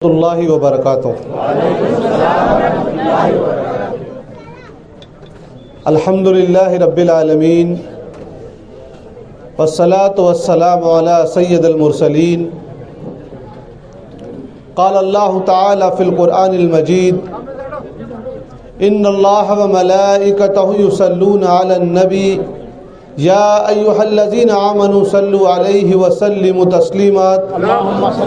اللہ وبرکاتہ۔ الحمد للہ رب العالمین والصلاة والسلام علی سید المرسلین۔ قال اللہ تعالی فی القرآن المجید ان اللہ وملائکتہ یصلون علی النبی یا ایہا الذین آمنوا صلوا علیہ وسلموا تسلیمات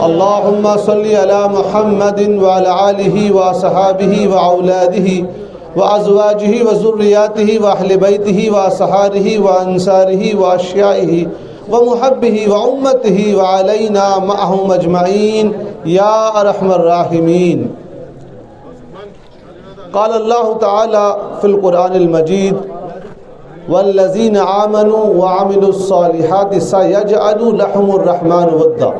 اللہم صلی علی محمد وعلی آلہ وصحابہ واولادہ وازواجہ وذریاتہ واہل بیتہ واصحابہ وانصارہ واشیائہ ومحبہ وامتہ وعلینا معہم اجمعین یا ارحم الراحمین۔ قال اللہ تعالی فی القرآن المجید والذین آمنوا وعملوا الصالحات سیجعل لهم الرحمن ودا۔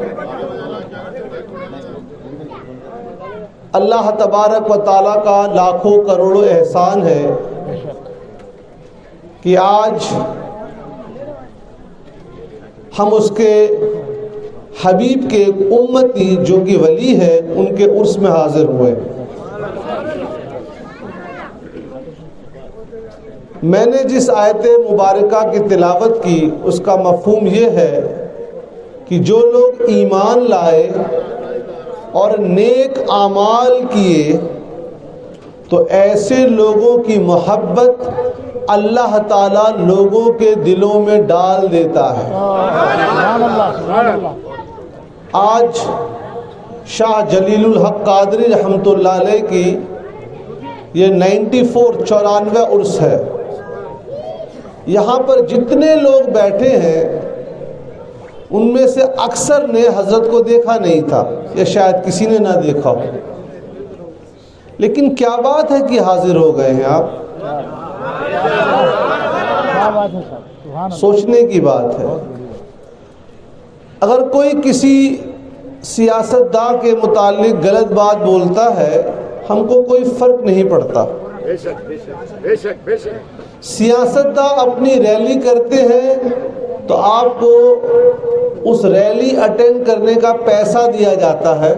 اللہ تبارک و تعالیٰ کا لاکھوں کروڑوں احسان ہے کہ آج ہم اس کے حبیب کے امتی جو کہ ولی ہے ان کے عرس میں حاضر ہوئے۔ میں نے جس آیت مبارکہ کی تلاوت کی اس کا مفہوم یہ ہے کہ جو لوگ ایمان لائے اور نیک اعمال کیے تو ایسے لوگوں کی محبت اللہ تعالیٰ لوگوں کے دلوں میں ڈال دیتا ہے۔ آج شاہ جلیل الحق قادری رحمۃ اللہ علیہ کی یہ 94 عرس ہے۔ یہاں پر جتنے لوگ بیٹھے ہیں ان میں سے اکثر نے حضرت کو دیکھا نہیں تھا یا شاید کسی نے نہ دیکھا ہو، لیکن کیا بات ہے کہ حاضر ہو گئے ہیں آپ؟ سوچنے کی بات ہے۔ اگر کوئی کسی سیاستداں کے متعلق غلط بات بولتا ہے ہم کو کوئی فرق نہیں پڑتا۔ سیاستداں اپنی ریلی کرتے ہیں تو آپ کو اس ریلی اٹینڈ کرنے کا پیسہ دیا جاتا ہے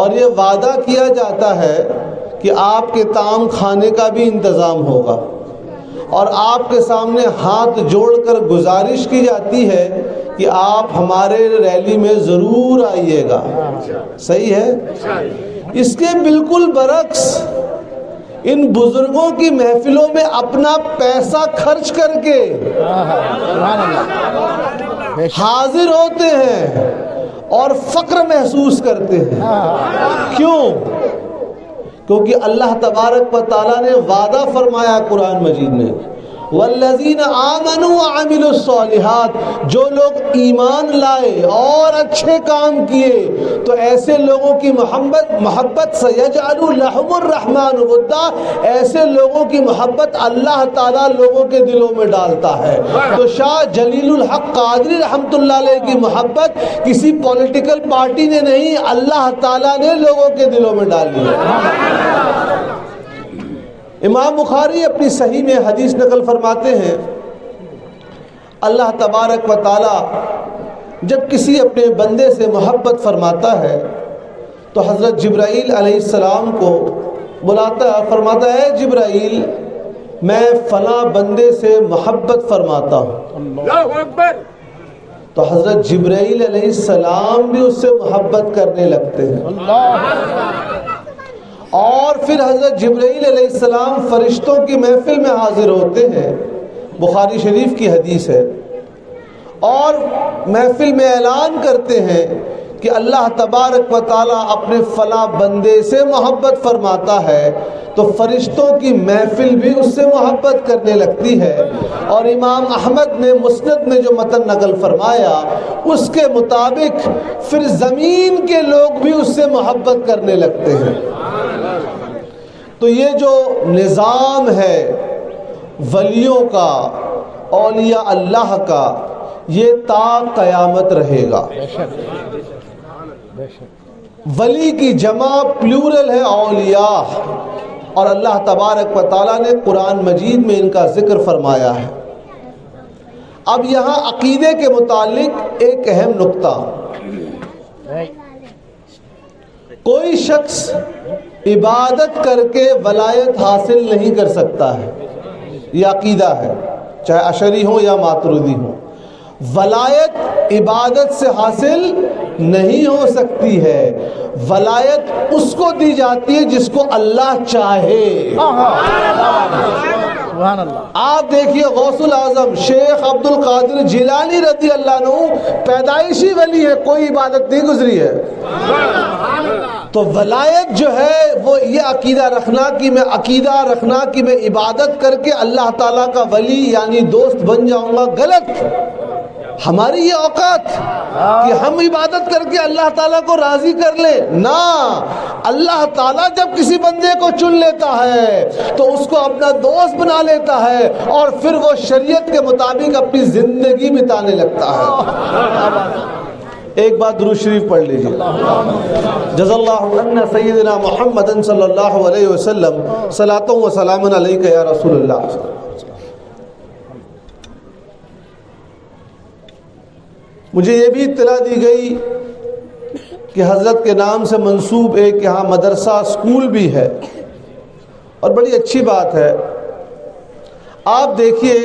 اور یہ وعدہ کیا جاتا ہے کہ آپ کے طعام کھانے کا بھی انتظام ہوگا اور آپ کے سامنے ہاتھ جوڑ کر گزارش کی جاتی ہے کہ آپ ہمارے ریلی میں ضرور آئیے گا۔ صحیح ہے؟ اس کے بالکل برعکس ان بزرگوں کی محفلوں میں اپنا پیسہ خرچ کر کے حاضر ہوتے ہیں اور فقر محسوس کرتے ہیں۔ کیوں؟ کیونکہ اللہ تبارک و تعالیٰ نے وعدہ فرمایا قرآن مجید میں والذین آمنوا وعملوا الصالحات، جو لوگ ایمان لائے اور اچھے کام کیے تو ایسے لوگوں کی محبت سیجعل لهم الرحمن ودا، ایسے لوگوں کی محبت اللہ تعالیٰ لوگوں کے دلوں میں ڈالتا ہے۔ تو شاہ جلیل الحق قادری رحمۃ اللہ علیہ کی محبت کسی پولیٹیکل پارٹی نے نہیں، اللہ تعالیٰ نے لوگوں کے دلوں میں ڈالی ہے۔ امام بخاری اپنی صحیح میں حدیث نقل فرماتے ہیں اللہ تبارک و تعالی جب کسی اپنے بندے سے محبت فرماتا ہے تو حضرت جبرائیل علیہ السلام کو بلاتا ہے، فرماتا ہے جبرائیل میں فلاں بندے سے محبت فرماتا ہوں۔ اللہ اکبر۔ تو حضرت جبرائیل علیہ السلام بھی اس سے محبت کرنے لگتے ہیں۔ اور پھر حضرت جبرائیل علیہ السلام فرشتوں کی محفل میں حاضر ہوتے ہیں، بخاری شریف کی حدیث ہے، اور محفل میں اعلان کرتے ہیں کہ اللہ تبارک و تعالیٰ اپنے فلاں بندے سے محبت فرماتا ہے تو فرشتوں کی محفل بھی اس سے محبت کرنے لگتی ہے۔ اور امام احمد نے مسند میں جو متن نقل فرمایا اس کے مطابق پھر زمین کے لوگ بھی اس سے محبت کرنے لگتے ہیں۔ تو یہ جو نظام ہے ولیوں کا، اولیاء اللہ کا، یہ تا قیامت رہے گا۔ ولی کی جمع پلورل ہے اولیاء، اور اللہ تبارک و تعالیٰ نے قرآن مجید میں ان کا ذکر فرمایا ہے۔ اب یہاں عقیدے کے متعلق ایک اہم نقطہ، کوئی شخص عبادت کر کے ولایت حاصل نہیں کر سکتا ہے، یہ عقیدہ ہے، چاہے اشعری ہو یا ماتریدی ہو۔ ولایت عبادت سے حاصل نہیں ہو سکتی ہے، ولایت اس کو دی جاتی ہے جس کو اللہ چاہے۔ سبحان اللہ۔ آپ دیکھیے غوث الاعظم شیخ عبد القادر جیلانی رضی اللہ عنہ پیدائشی ولی ہے، کوئی عبادت نہیں گزری ہے۔ تو ولایت جو ہے وہ یہ عقیدہ رکھنا کہ میں عبادت کر کے اللہ تعالیٰ کا ولی یعنی دوست بن جاؤں گا، غلط۔ ہماری یہ اوقات کہ ہم عبادت کر کے اللہ تعالیٰ کو راضی کر لیں، نہ، اللہ تعالیٰ جب کسی بندے کو چن لیتا ہے تو اس کو اپنا دوست بنا لیتا ہے اور پھر وہ شریعت کے مطابق اپنی زندگی بتانے لگتا ہے۔ ایک بات درود شریف پڑھ لیجیے۔ جزا اللہ عنا سیدنا محمد صلی اللہ علیہ وسلم صلاۃ و سلام علیک یا رسول اللہ۔ مجھے یہ بھی اطلاع دی گئی کہ حضرت کے نام سے منسوب ایک یہاں مدرسہ اسکول بھی ہے، اور بڑی اچھی بات ہے۔ آپ دیکھیے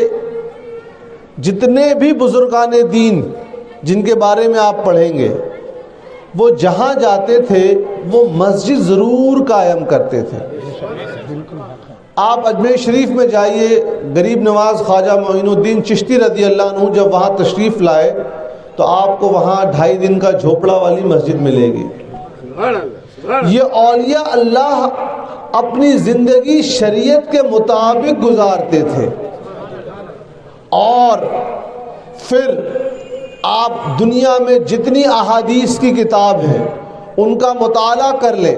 جتنے بھی بزرگان دین جن کے بارے میں آپ پڑھیں گے، وہ جہاں جاتے تھے وہ مسجد ضرور قائم کرتے تھے۔ آپ اجمیر شریف میں جائیے، غریب نواز خواجہ معین الدین چشتی رضی اللہ عنہ جب وہاں تشریف لائے تو آپ کو وہاں 2.5 دن کا جھوپڑا والی مسجد ملے گی۔ یہ اولیاء اللہ اپنی زندگی شریعت کے مطابق گزارتے تھے، اور پھر آپ دنیا میں جتنی احادیث کی کتاب ہیں ان کا مطالعہ کر لیں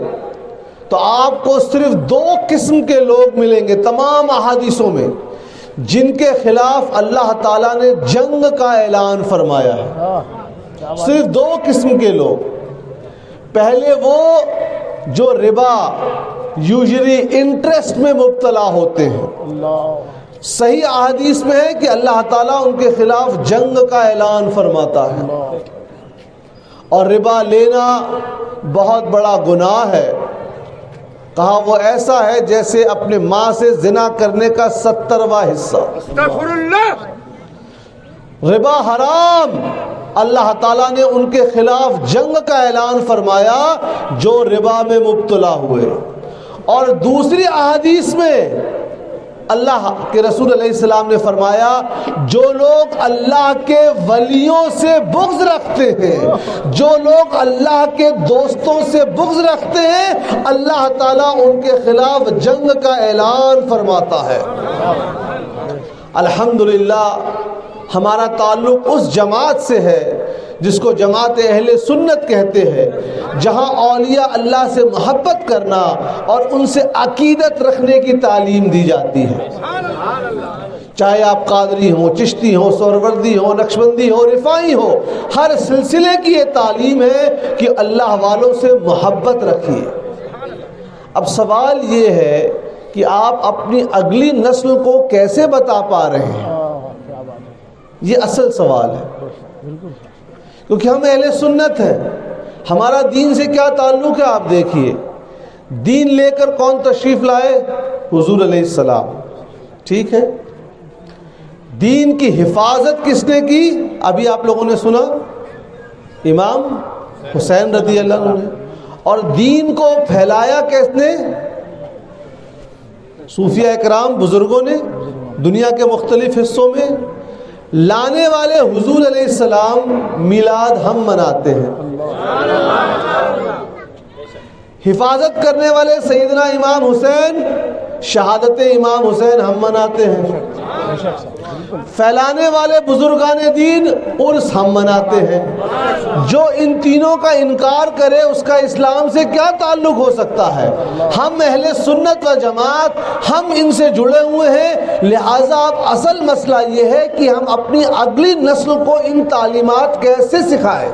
تو آپ کو صرف 2 قسم کے لوگ ملیں گے تمام احادیثوں میں جن کے خلاف اللہ تعالیٰ نے جنگ کا اعلان فرمایا ہے۔ صرف 2 قسم کے لوگ، پہلے وہ جو ربا یوزلی انٹرسٹ میں مبتلا ہوتے ہیں، صحیح احادیث میں ہے کہ اللہ تعالیٰ ان کے خلاف جنگ کا اعلان فرماتا ہے، اور ربا لینا بہت بڑا گناہ ہے۔ کہا وہ ایسا ہے جیسے اپنے ماں سے زنا کرنے کا 70واں حصہ۔ استغفر اللہ۔ ربا حرام، اللہ تعالیٰ نے ان کے خلاف جنگ کا اعلان فرمایا جو ربا میں مبتلا ہوئے۔ اور دوسری احادیث میں اللہ کے رسول علیہ السلام نے فرمایا جو لوگ اللہ کے ولیوں سے بغض رکھتے ہیں، جو لوگ اللہ کے دوستوں سے بغض رکھتے ہیں، اللہ تعالیٰ ان کے خلاف جنگ کا اعلان فرماتا ہے۔ الحمدللہ ہمارا تعلق اس جماعت سے ہے جس کو جماعت اہل سنت کہتے ہیں، جہاں اولیاء اللہ سے محبت کرنا اور ان سے عقیدت رکھنے کی تعلیم دی جاتی ہے۔ چاہے آپ قادری ہوں، چشتی ہوں، سہروردی ہوں، نقشبندی ہو، رفاعی ہو، ہر سلسلے کی یہ تعلیم ہے کہ اللہ والوں سے محبت رکھیے۔ اب سوال یہ ہے کہ آپ اپنی اگلی نسل کو کیسے بتا پا رہے ہیں، یہ اصل سوال ہے، کیونکہ ہم اہل سنت ہیں۔ ہمارا دین سے کیا تعلق ہے؟ آپ دیکھیے دین لے کر کون تشریف لائے؟ حضور علیہ السلام، ٹھیک ہے۔ دین کی حفاظت کس نے کی؟ ابھی آپ لوگوں نے سنا، امام حسین رضی اللہ عنہ نے۔ اور دین کو پھیلایا کس نے؟ صوفیہ اکرام، بزرگوں نے دنیا کے مختلف حصوں میں۔ لانے والے حضور علیہ السلام، میلاد ہم مناتے ہیں۔ حفاظت کرنے والے سیدنا امام حسین، شہادت امام حسین ہم مناتے ہیں۔ پھیلانے والے بزرگان دین، عرس ہم مناتے ہیں۔ جو ان تینوں کا انکار کرے اس کا اسلام سے کیا تعلق ہو سکتا ہے؟ ہم اہل سنت و جماعت، ہم ان سے جڑے ہوئے ہیں، لہٰذا اب اصل مسئلہ یہ ہے کہ ہم اپنی اگلی نسل کو ان تعلیمات کیسے سکھائیں۔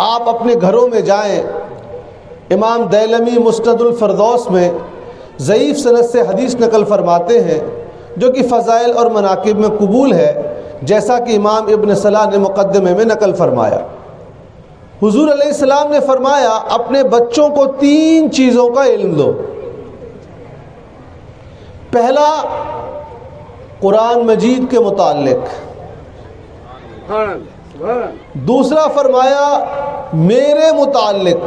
آپ اپنے گھروں میں جائیں، امام دیلمی مسند الفردوس میں ضعیف سند سے حدیث نقل فرماتے ہیں جو کہ فضائل اور مناقب میں قبول ہے، جیسا کہ امام ابن صلاح نے مقدمے میں نقل فرمایا۔ حضور علیہ السلام نے فرمایا اپنے بچوں کو 3 چیزوں کا علم دو. پہلا قرآن مجید کے متعلق، دوسرا فرمایا میرے متعلق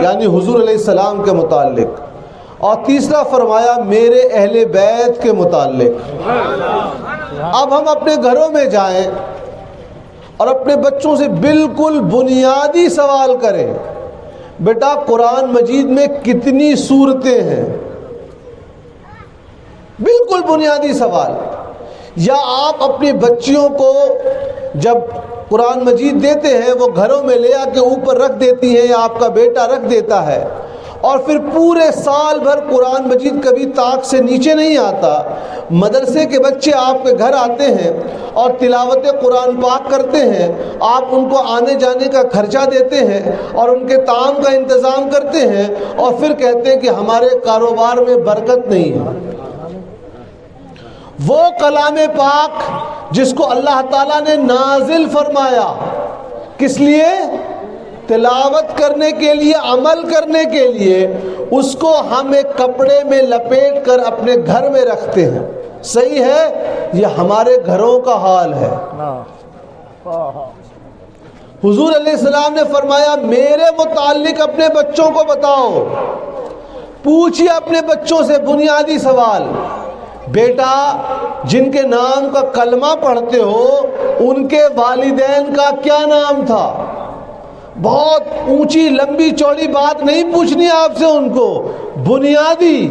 یعنی حضور علیہ السلام کے متعلق، اور تیسرا فرمایا میرے اہل بیت کے متعلق. اب ہم اپنے گھروں میں جائیں اور اپنے بچوں سے بالکل بنیادی سوال کریں، بیٹا قرآن مجید میں کتنی سورتیں ہیں؟ بالکل بنیادی سوال. یا آپ اپنی بچیوں کو جب قرآن مجید دیتے ہیں وہ گھروں میں لے آ کے اوپر رکھ دیتی ہیں یا آپ کا بیٹا رکھ دیتا ہے، اور پھر پورے سال بھر قرآن مجید کبھی طاق سے نیچے نہیں آتا. مدرسے کے بچے آپ کے گھر آتے ہیں اور تلاوت قرآن پاک کرتے ہیں، آپ ان کو آنے جانے کا خرچہ دیتے ہیں اور ان کے طعام کا انتظام کرتے ہیں، اور پھر کہتے ہیں کہ ہمارے کاروبار میں برکت نہیں ہے. وہ کلام پاک جس کو اللہ تعالیٰ نے نازل فرمایا، کس لیے؟ تلاوت کرنے کے لیے، عمل کرنے کے لیے، اس کو ہم ایک کپڑے میں لپیٹ کر اپنے گھر میں رکھتے ہیں. صحیح ہے؟ یہ ہمارے گھروں کا حال ہے. حضور علیہ السلام نے فرمایا میرے متعلق اپنے بچوں کو بتاؤ. پوچھئے اپنے بچوں سے بنیادی سوال، بیٹا جن کے نام کا کلمہ پڑھتے ہو ان کے والدین کا کیا نام تھا؟ بہت اونچی لمبی چوڑی بات نہیں پوچھنی آپ سے، ان کو بنیادی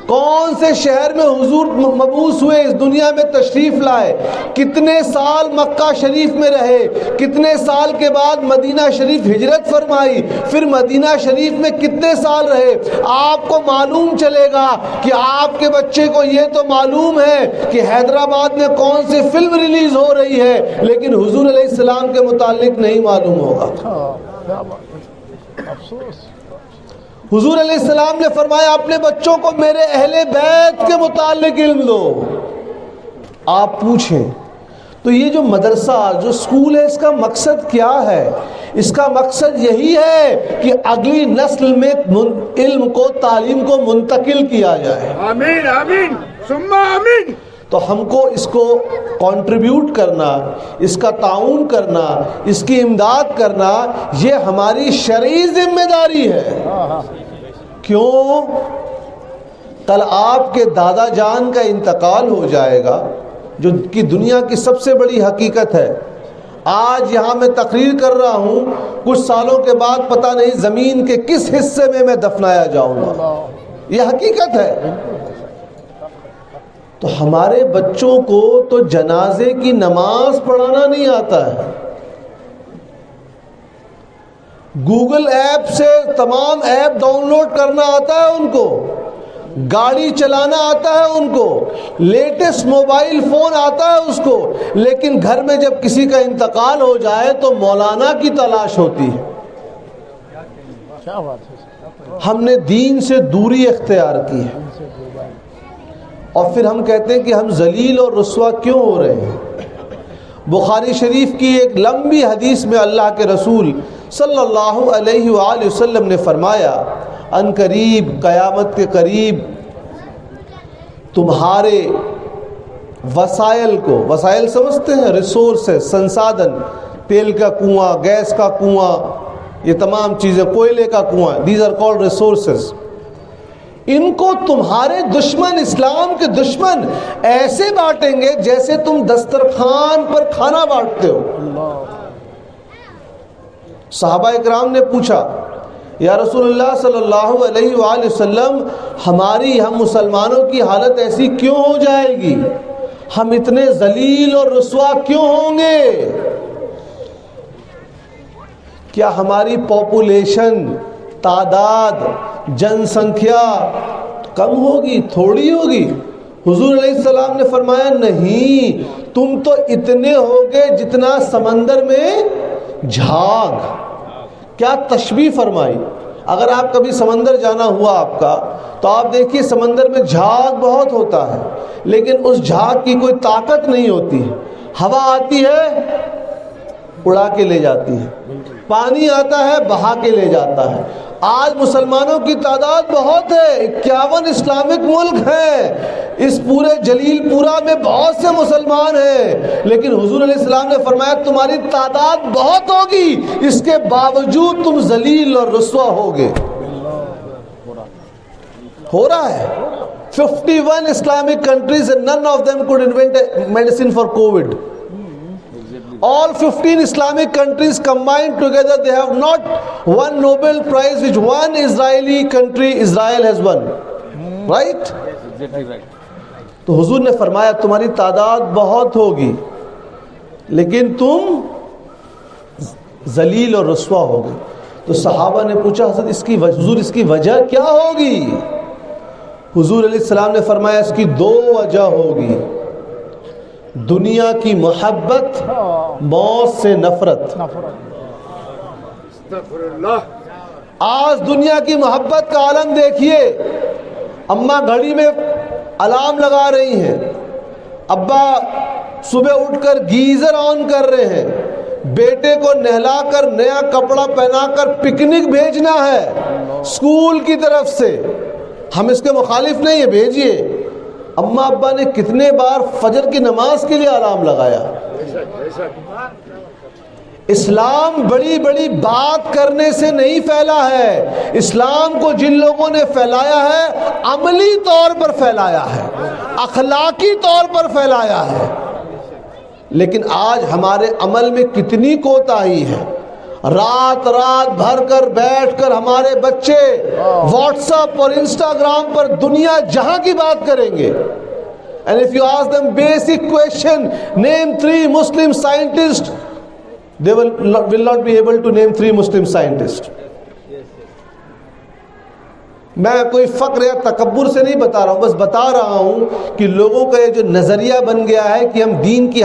کون سے شہر میں حضور مبعوث ہوئے، اس دنیا میں تشریف لائے، کتنے سال مکہ شریف میں رہے، کتنے سال کے بعد مدینہ شریف ہجرت فرمائی، پھر مدینہ شریف میں کتنے سال رہے. آپ کو معلوم چلے گا کہ آپ کے بچے کو یہ تو معلوم ہے کہ حیدرآباد میں کون سی فلم ریلیز ہو رہی ہے، لیکن حضور علیہ السلام کے متعلق نہیں معلوم ہوگا. حضور علیہ السلام نے فرمایا اپنے بچوں کو میرے اہل بیت کے متعلق علم دو. آپ پوچھیں تو یہ جو مدرسہ، جو اسکول ہے، اس کا مقصد کیا ہے؟ اس کا مقصد یہی ہے کہ اگلی نسل میں علم کو، تعلیم کو منتقل کیا جائے. آمین آمین ثم آمین. تو ہم کو اس کو کنٹریبیوٹ کرنا، اس کا تعاون کرنا، اس کی امداد کرنا، یہ ہماری شرعی ذمہ داری ہے. کیوں؟ کل آپ کے دادا جان کا انتقال ہو جائے گا، جو کہ دنیا کی سب سے بڑی حقیقت ہے. آج یہاں میں تقریر کر رہا ہوں، کچھ سالوں کے بعد پتہ نہیں زمین کے کس حصے میں دفنایا جاؤں گا. یہ حقیقت ہے. تو ہمارے بچوں کو تو جنازے کی نماز پڑھانا نہیں آتا ہے، گوگل ایپ سے تمام ایپ ڈاؤن لوڈ کرنا آتا ہے ان کو، گاڑی چلانا آتا ہے ان کو، لیٹسٹ موبائل فون آتا ہے اس کو، لیکن گھر میں جب کسی کا انتقال ہو جائے تو مولانا کی تلاش ہوتی ہے. ہم نے دین سے دوری اختیار کی ہے، اور پھر ہم کہتے ہیں کہ ہم ذلیل اور رسوا کیوں ہو رہے ہیں. بخاری شریف کی ایک لمبی حدیث میں اللہ کے رسول صلی اللہ علیہ وآلہ وسلم نے فرمایا، ان قریب، قیامت کے قریب تمہارے وسائل کو، وسائل سمجھتے ہیں؟ ریسورسز، سنسادن، تیل کا کنواں، گیس کا کنواں، یہ تمام چیزیں، کوئلے کا کنواں، دیز آر کالڈ ریسورسز. ان کو تمہارے دشمن، اسلام کے دشمن ایسے بانٹیں گے جیسے تم دسترخوان پر کھانا بانٹتے ہو. صحابہ اکرام نے پوچھا، یا رسول اللہ صلی اللہ علیہ وآلہ وسلم، ہماری، ہم مسلمانوں کی حالت ایسی کیوں ہو جائے گی؟ ہم اتنے ذلیل اور رسوا کیوں ہوں گے؟ کیا ہماری پاپولیشن، تعداد، جن سنکھیا کم ہوگی، تھوڑی ہوگی؟ حضور علیہ السلام نے فرمایا نہیں، تم تو اتنے ہوگے جتنا سمندر میں جھاگ. کیا تشبیہ فرمائی. اگر آپ کبھی سمندر جانا ہوا آپ کا تو آپ دیکھیے سمندر میں جھاگ بہت ہوتا ہے، لیکن اس جھاگ کی کوئی طاقت نہیں ہوتی. ہوا آتی ہے اڑا کے لے جاتی ہے. پانی آتا ہے بہا کے لے جاتا ہے. آج مسلمانوں کی تعداد بہت ہے, 51 اسلامک ملک ہیں, اس پورے جلیل پورہ میں بہت سے مسلمان ہیں, لیکن حضور علیہ السلام نے فرمایا تمہاری تعداد بہت ہوگی, اس کے باوجود تم ذلیل اور رسوا ہوگے. ہو رہا ہے. 51 Islamic countries and none of them could invent a medicine for COVID. All 15 Islamic countries combined together, they have not won Nobel Prize which one Israeli country, Israel has won. Right? تو حضور نے فرمایا تمہاری تعداد بہت ہوگی لیکن تم ذلیل اور رسوا ہوگے. تو صحابہ نے پوچھا حضور اس کی وجہ کیا ہوگی؟ حضور علیہ السلام نے فرمایا اس کی 2 وجہ ہوگی. دنیا کی محبت, موت سے نفرت. آج دنیا کی محبت کا عالم دیکھیے. اماں گھڑی میں الارم لگا رہی ہیں, ابا صبح اٹھ کر گیزر آن کر رہے ہیں, بیٹے کو نہلا کر نیا کپڑا پہنا کر پکنک بھیجنا ہے اسکول کی طرف سے. ہم اس کے مخالف نہیں ہیں, بھیجیے. اماں ابا نے کتنے بار فجر کی نماز کے لیے الارم لگایا. اسلام بڑی بڑی بات کرنے سے نہیں پھیلا ہے. اسلام کو جن لوگوں نے پھیلایا ہے عملی طور پر پھیلایا ہے, اخلاقی طور پر پھیلایا ہے. لیکن آج ہمارے عمل میں کتنی کوتاہی ہے. رات بھر کر بیٹھ کر ہمارے بچے واٹس ایپ اور انسٹاگرام پر دنیا جہاں کی بات کریں گے. And if you ask them basic question, name 3 Muslim scientists, they will not be able to name 3 Muslim scientists. میں کوئی فخر یا تکبر سے نہیں بتا رہا ہوں, بس بتا رہا ہوں کہ لوگوں کا یہ جو نظریہ بن گیا ہے کہ ہم دین کی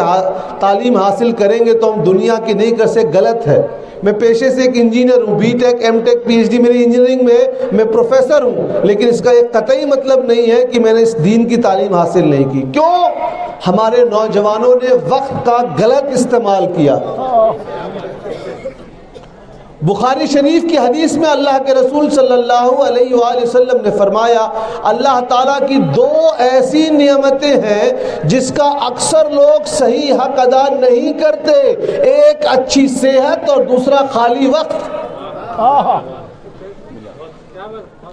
تعلیم حاصل کریں گے تو ہم دنیا کی نہیں کر سکتے, غلط ہے. میں پیشے سے ایک انجینئر ہوں, B Tech M Tech P H D میری انجینئرنگ میں پروفیسر ہوں, لیکن اس کا ایک قطعی مطلب نہیں ہے کہ میں نے اس دین کی تعلیم حاصل نہیں کی. کیوں؟ ہمارے نوجوانوں نے وقت کا غلط استعمال کیا. بخاری شریف کی حدیث میں اللہ کے رسول صلی اللہ علیہ وآلہ وسلم نے فرمایا اللہ تعالیٰ کی 2 ایسی نعمتیں ہیں جس کا اکثر لوگ صحیح حق ادا نہیں کرتے. ایک اچھی صحت اور دوسرا خالی وقت.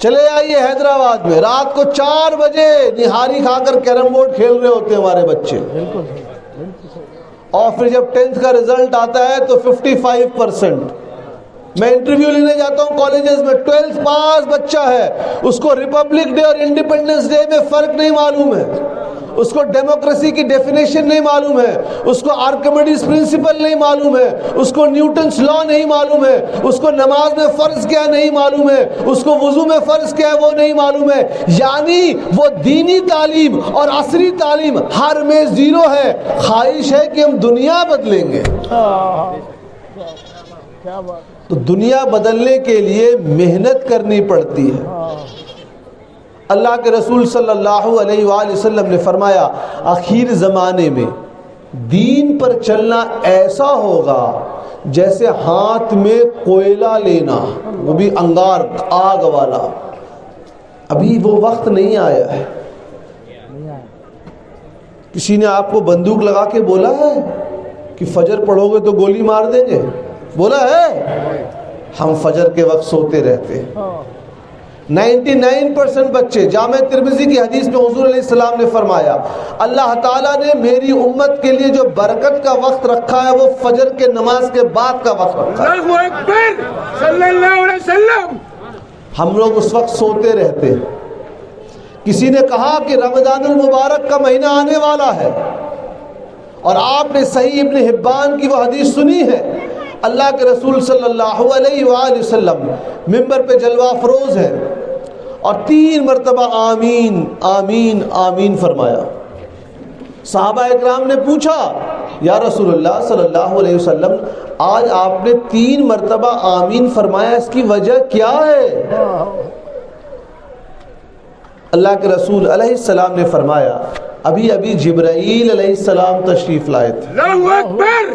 چلے آئیے حیدرآباد میں رات کو 4 بجے نہاری کھا کر کیرم بورڈ کھیل رہے ہوتے ہیں ہمارے بچے, اور پھر جب 10th کا رزلٹ آتا ہے تو 55%. میں انٹرویو لینے جاتا ہوں کالجز میں, 12th پاس بچہ ہے, اس کو ریپبلک ڈے اور انڈیپینڈنس ڈے میں فرق نہیں معلوم ہے, اس کو ڈیموکریسی کی ڈیفینیشن نہیں معلوم ہے, اس کو آرکمیڈیز پرنسپل نہیں معلوم ہے, اس کو نیوٹنس لا نہیں معلوم ہے, اس کو نماز میں فرض کیا نہیں معلوم ہے, اس کو وضو میں فرض کیا ہے وہ نہیں معلوم ہے. یعنی وہ دینی تعلیم اور عصری تعلیم ہر میں 0 ہے. خواہش ہے کہ ہم دنیا بدلیں گے. تو دنیا بدلنے کے لیے محنت کرنی پڑتی ہے. اللہ کے رسول صلی اللہ علیہ وآلہ وسلم نے فرمایا آخر زمانے میں دین پر چلنا ایسا ہوگا جیسے ہاتھ میں کوئلہ لینا, وہ بھی انگار آگ والا. ابھی وہ وقت نہیں آیا ہے. کسی نے آپ کو بندوق لگا کے بولا ہے کہ فجر پڑھو گے تو گولی مار دیں گے؟ بولا ہے؟ ہم فجر کے وقت سوتے رہتے. 99% بچے, جامع ترمذی کی حدیث میں حضور علیہ السلام نے فرمایا اللہ تعالیٰ نے میری امت کے لیے جو برکت کا وقت رکھا ہے وہ فجر کے نماز کے بعد کا وقت رکھا ہے. اللہ اکبر صلی اللہ علیہ وسلم. ہم لوگ اس وقت سوتے رہتے. کسی نے کہا کہ رمضان المبارک کا مہینہ آنے والا ہے, اور آپ نے صحیح ابن حبان کی وہ حدیث سنی ہے. اللہ کے رسول صلی اللہ علیہ وآلہ وسلم ممبر پہ جلوہ افروز ہے اور 3 مرتبہ آمین آمین آمین فرمایا. صحابہ اکرام نے پوچھا یا رسول اللہ صلی اللہ علیہ وسلم آج آپ نے 3 مرتبہ آمین فرمایا, اس کی وجہ کیا ہے؟ اللہ کے رسول علیہ السلام نے فرمایا ابھی جبرائیل علیہ السلام تشریف لائے تھے. اللہ اکبر.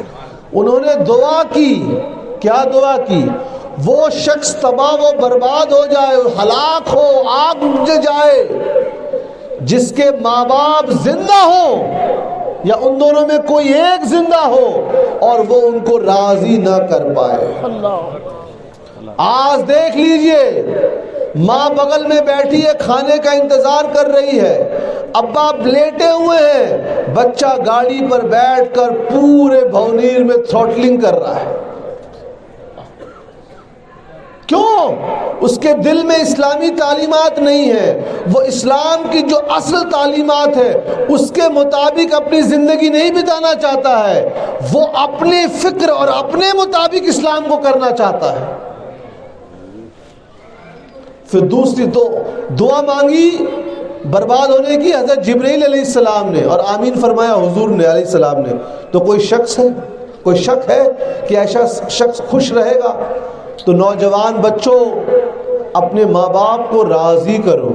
انہوں نے دعا کی کیا دعا کی؟ وہ شخص تباہ و برباد ہو جائے، ہلاک ہو، آگ میں جائے، جس کے ماں باپ زندہ ہو یا ان دونوں میں کوئی ایک زندہ ہو اور وہ ان کو راضی نہ کر پائے۔ آج دیکھ لیجئے، ماں بغل میں بیٹھی ہے، کھانے کا انتظار کر رہی ہے، ابا لیٹے ہوئے ہیں، بچہ گاڑی پر بیٹھ کر پورے بھونیر میں تھروٹلنگ کر رہا ہے۔ کیوں؟ اس کے دل میں اسلامی تعلیمات نہیں ہے، وہ اسلام کی جو اصل تعلیمات ہے اس کے مطابق اپنی زندگی نہیں بتانا چاہتا ہے، وہ اپنے فکر اور اپنے مطابق اسلام کو کرنا چاہتا ہے۔ پھر دوسری تو دعا مانگی برباد ہونے کی حضرت جبرائیل علیہ السلام نے، اور آمین فرمایا حضور نے علیہ السلام نے۔ تو کوئی شک ہے کہ ایسا شخص خوش رہے گا؟ تو نوجوان بچوں، اپنے ماں باپ کو راضی کرو۔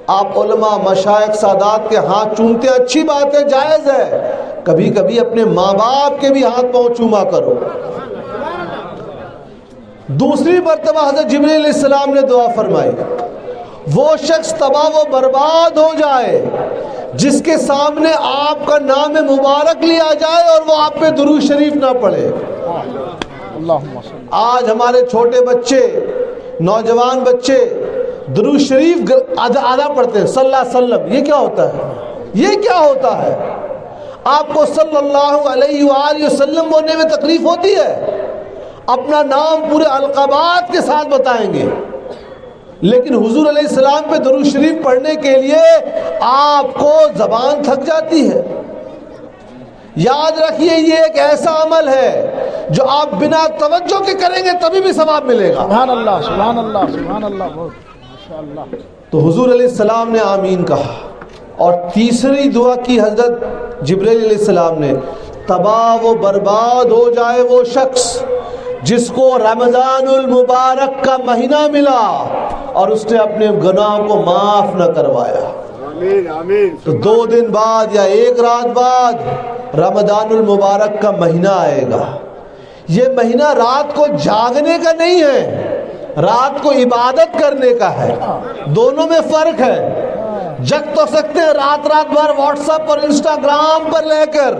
آپ علماء، مشائخ، سادات کے ہاتھ چومتے، اچھی بات ہے، جائز ہے، کبھی کبھی اپنے ماں باپ کے بھی ہاتھ پاؤں چوما کرو۔ دوسری مرتبہ حضرت جبرائیل علیہ السلام نے دعا فرمائی، وہ شخص تباہ و برباد ہو جائے جس کے سامنے آپ کا نام مبارک لیا جائے اور وہ آپ پہ درود شریف نہ پڑھے۔ آج ہمارے چھوٹے بچے، نوجوان بچے درود شریف آدھا پڑھتے ہیں، صلی اللہ علیہ وسلم۔ یہ کیا ہوتا ہے؟ یہ کیا ہوتا ہے؟ آپ کو صلی اللہ علیہ وآلہ وسلم بولنے میں تکلیف ہوتی ہے؟ اپنا نام پورے القابات کے ساتھ بتائیں گے، لیکن حضور علیہ السلام پہ درود شریف پڑھنے کے لیے آپ کو زبان تھک جاتی ہے۔ یاد رکھیے، یہ ایک ایسا عمل ہے جو آپ بنا توجہ کے کریں گے تبھی بھی ثواب ملے گا۔ سبحان اللہ، سبحان اللہ، سبحان اللہ، ماشاءاللہ۔ تو حضور علیہ السلام نے آمین کہا، اور تیسری دعا کی حضرت جبرائیل علیہ السلام نے، تباہ و برباد ہو جائے وہ شخص جس کو رمضان المبارک کا مہینہ ملا اور اس نے اپنے گناہوں کو معاف نہ کروایا۔ آمین آمین۔ تو 2 دن بعد یا 1 رات بعد رمضان المبارک کا مہینہ آئے گا۔ یہ مہینہ رات کو جاگنے کا نہیں ہے، رات کو عبادت کرنے کا ہے۔ دونوں میں فرق ہے۔ جگ تو سکتے ہیں رات بھر واٹس ایپ اور انسٹاگرام پر لے کر،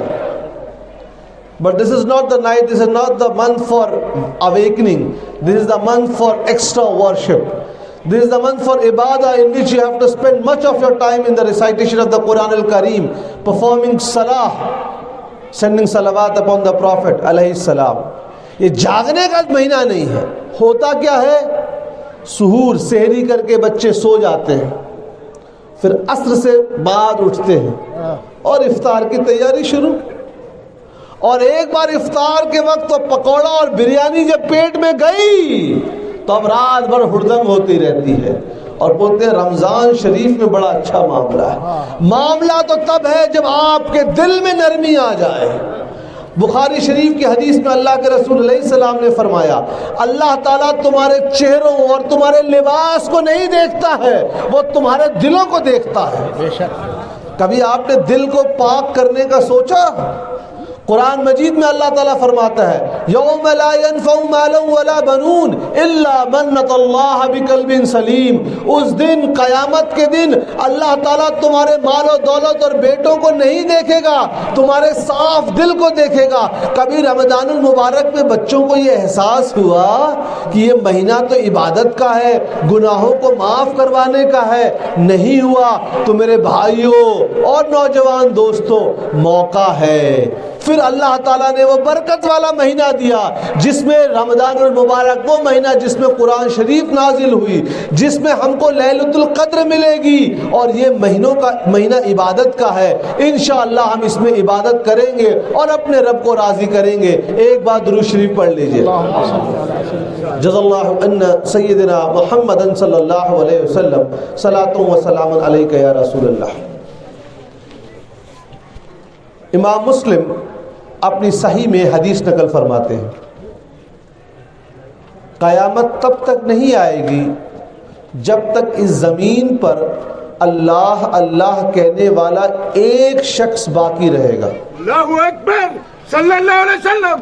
but this is not the night, this is not the month for awakening, this is the month for extra worship, this is the month for ibadah in which you have to spend much of your time in the recitation of the Quran al-Kareem, performing salah, sending salawat upon the Prophet alayhi salam۔ یہ جاگنے کا مہینہ نہیں ہے۔ ہوتا کیا ہے؟ سحور سحری کر کے بچے سو جاتے ہیں، پھر عصر سے بعد اٹھتے ہیں اور افطار کی تیاری شروع، اور ایک بار افطار کے وقت تو پکوڑا اور بریانی جب پیٹ میں گئی تو اب رات بھر ہردنگ ہوتی رہتی ہے، اور بولتے ہیں رمضان شریف میں بڑا اچھا معاملہ ہے۔ معاملہ تو تب ہے جب آپ کے دل میں نرمی آ جائے۔ بخاری شریف کی حدیث میں اللہ کے رسول علیہ السلام نے فرمایا، اللہ تعالیٰ تمہارے چہروں اور تمہارے لباس کو نہیں دیکھتا ہے، وہ تمہارے دلوں کو دیکھتا ہے۔ بے شک۔ کبھی آپ نے دل کو پاک کرنے کا سوچا؟ قرآن مجید میں اللہ تعالیٰ فرماتا ہے، یوم لا ينفع مال ولا بنون الا من اتى اللہ بقلب سلیم۔ اس دن، قیامت کے دن، اللہ تعالیٰ تمہارے مال و دولت اور بیٹوں کو نہیں دیکھے گا، تمہارے صاف دل کو دیکھے گا۔ کبھی رمضان المبارک میں بچوں کو یہ احساس ہوا کہ یہ مہینہ تو عبادت کا ہے، گناہوں کو معاف کروانے کا ہے؟ نہیں ہوا۔ تو میرے بھائیوں اور نوجوان دوستوں، موقع ہے۔ پھر اللہ تعالیٰ نے وہ برکت والا مہینہ دیا جس میں رمضان المبارک، وہ مہینہ جس میں قرآن شریف نازل ہوئی، جس میں ہم کو لیلۃ القدر ملے گی، اور یہ مہینہ عبادت کا ہے۔ انشاءاللہ ہم اس میں عبادت کریں گے اور اپنے رب کو راضی کریں گے۔ ایک بار درود شریف پڑھ لیجئے۔ جزا اللہ عنا سیدنا محمد صلی اللہ علیہ وسلم صلاۃ و سلام علیک یا رسول اللہ۔ امام مسلم اپنی صحیح میں حدیث نقل فرماتے ہیں، قیامت تب تک نہیں آئے گی جب تک اس زمین پر اللہ اللہ کہنے والا ایک شخص باقی رہے گا۔ اللہ اکبر، صلی اللہ علیہ وسلم۔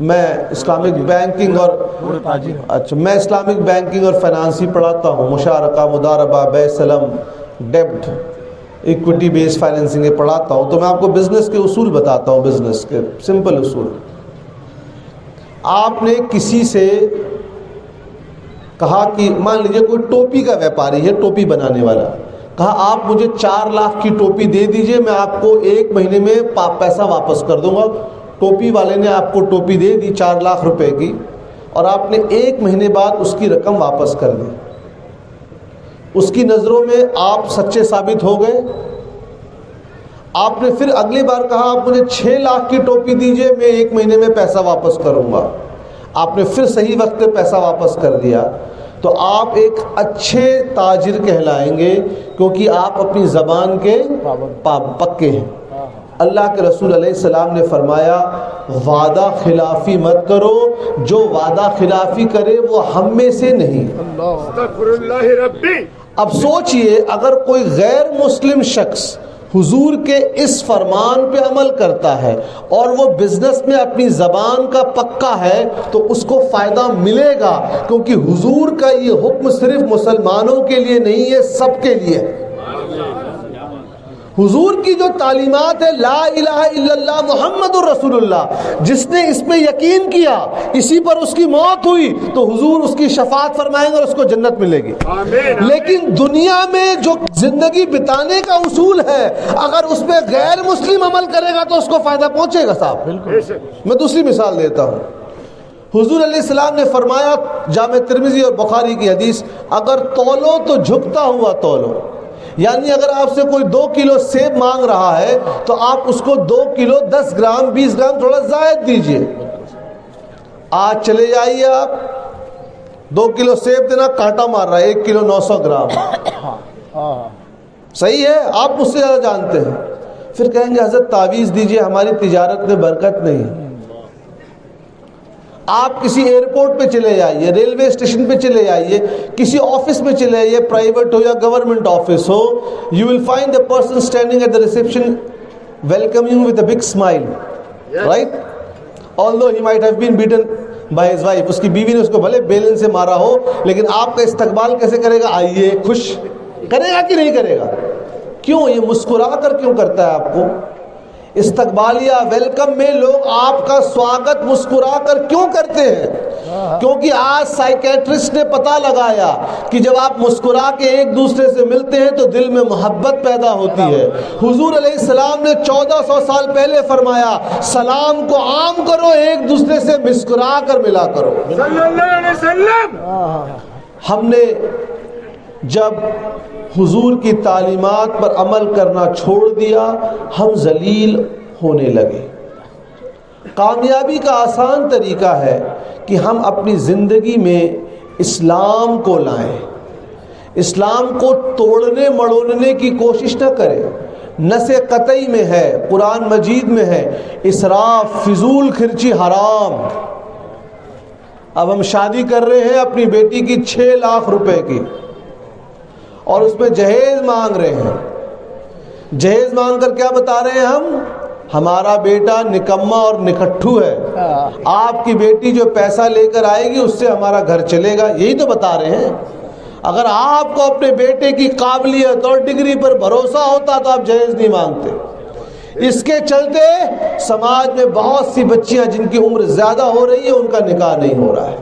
میں اسلامک بینکنگ اور میں اسلامک بینکنگ اور فائنانس ہی پڑھاتا ہوں، مشارکہ، مداربہ، بے سلم، ڈیبٹ، ایکوٹی بیس فائنینسنگ پڑھاتا ہوں. تو میں آپ کو بزنس کے اصول بتاتا ہوں، بزنس کے سمپل اصول. آپ نے کسی سے کہا کہ مان لیجیے کوئی ٹوپی کا ویپاری ہے، ٹوپی بنانے والا، کہا آپ مجھے 4 لاکھ کی ٹوپی دے دیجئے، میں آپ کو 1 مہینے میں پیسہ واپس کر دوں گا. ٹوپی والے نے آپ کو ٹوپی دے دی 4 لاکھ روپے کی، اور آپ نے 1 مہینے بعد اس کی رقم واپس کر دی. اس کی نظروں میں آپ سچے ثابت ہو گئے. آپ نے پھر اگلی بار کہا آپ مجھے 6 لاکھ کی ٹوپی دیجئے، میں 1 مہینے میں پیسہ واپس کروں گا. آپ نے پھر صحیح وقت پہ پیسہ واپس کر دیا. تو آپ ایک اچھے تاجر کہلائیں گے، کیونکہ آپ اپنی زبان کے پکے ہیں. اللہ کے رسول علیہ السلام نے فرمایا وعدہ خلافی مت کرو، جو وعدہ خلافی کرے وہ ہم میں سے نہیں. استغفر اللہ ربی. اب سوچئے اگر کوئی غیر مسلم شخص حضور کے اس فرمان پہ عمل کرتا ہے اور وہ بزنس میں اپنی زبان کا پکا ہے تو اس کو فائدہ ملے گا، کیونکہ حضور کا یہ حکم صرف مسلمانوں کے لیے نہیں ہے، سب کے لیے. حضور کی جو تعلیمات ہے لا الہ الا اللہ محمد الرسول اللہ، جس نے اس پہ یقین کیا، اسی پر اس کی موت ہوئی، تو حضور اس کی شفاعت فرمائیں گے اور اس کو جنت ملے گی. لیکن دنیا میں جو زندگی بتانے کا اصول ہے، اگر اس پہ غیر مسلم عمل کرے گا تو اس کو فائدہ پہنچے گا صاحب. میں دوسری مثال دیتا ہوں. حضور علیہ السلام نے فرمایا، جامع ترمذی اور بخاری کی حدیث، اگر تولو تو جھکتا ہوا تولو. یعنی اگر آپ سے کوئی 2 کلو سیب مانگ رہا ہے تو آپ اس کو 2 کلو 10 گرام 20 گرام تھوڑا زائد دیجئے. آج چلے جائیے آپ 2 کلو سیب دینا، کانٹا مار رہا ہے 1 کلو 900 گرام. صحیح ہے، آپ مجھ سے زیادہ جانتے ہیں. پھر کہیں گے حضرت تعویذ دیجئے، ہماری تجارت میں برکت نہیں. آپ کسی ایئرپورٹ پہ چلے جائیے، ریلوے اسٹیشن پہ چلے جائیے، کسی آفس میں چلے جائیے، پرائیویٹ ہو یا government office who, you will find the person standing at the reception welcoming you with a big smile, right? Although he might have been beaten by his wife. اس کی بیوی نے اس کو بھلے بیلن سے مارا ہو، لیکن آپ کا استقبال کیسے کرے گا؟ آئیے، خوش کرے گا کہ نہیں کرے گا؟ کیوں؟ یہ مسکرا کر کیوں کرتا ہے آپ کو؟ استقبالیہ ویلکم میں لوگ آپ کا سواگت مسکرا کر کیوں کرتے ہیں؟ کیونکہ آج سائیکیٹرسٹ نے پتہ لگایا کہ جب آپ مسکرا کے ایک دوسرے سے ملتے ہیں تو دل میں محبت پیدا ہوتی ہے. حضور علیہ السلام نے 1400 سال پہلے فرمایا سلام کو عام کرو، ایک دوسرے سے مسکرا کر ملا کرو. صلی اللہ علیہ وسلم. ہم نے جب حضور کی تعلیمات پر عمل کرنا چھوڑ دیا، ہم ذلیل ہونے لگے. کامیابی کا آسان طریقہ ہے کہ ہم اپنی زندگی میں اسلام کو لائیں، اسلام کو توڑنے مڑوڑنے کی کوشش نہ کریں. نس قطعی میں ہے، قرآن مجید میں ہے، اسراف، فضول خرچی حرام. اب ہم شادی کر رہے ہیں اپنی بیٹی کی 6 لاکھ روپے کی، اور اس میں جہیز مانگ رہے ہیں. جہیز مانگ کر کیا بتا رہے ہیں ہم؟ ہمارا بیٹا نکما اور نکٹھو ہے، آپ کی بیٹی جو پیسہ لے کر آئے گی اس سے ہمارا گھر چلے گا. یہی تو بتا رہے ہیں. اگر آپ کو اپنے بیٹے کی قابلیت اور ڈگری پر بھروسہ ہوتا تو آپ جہیز نہیں مانگتے. اس کے چلتے سماج میں بہت سی بچیاں جن کی عمر زیادہ ہو رہی ہے ان کا نکاح نہیں ہو رہا ہے.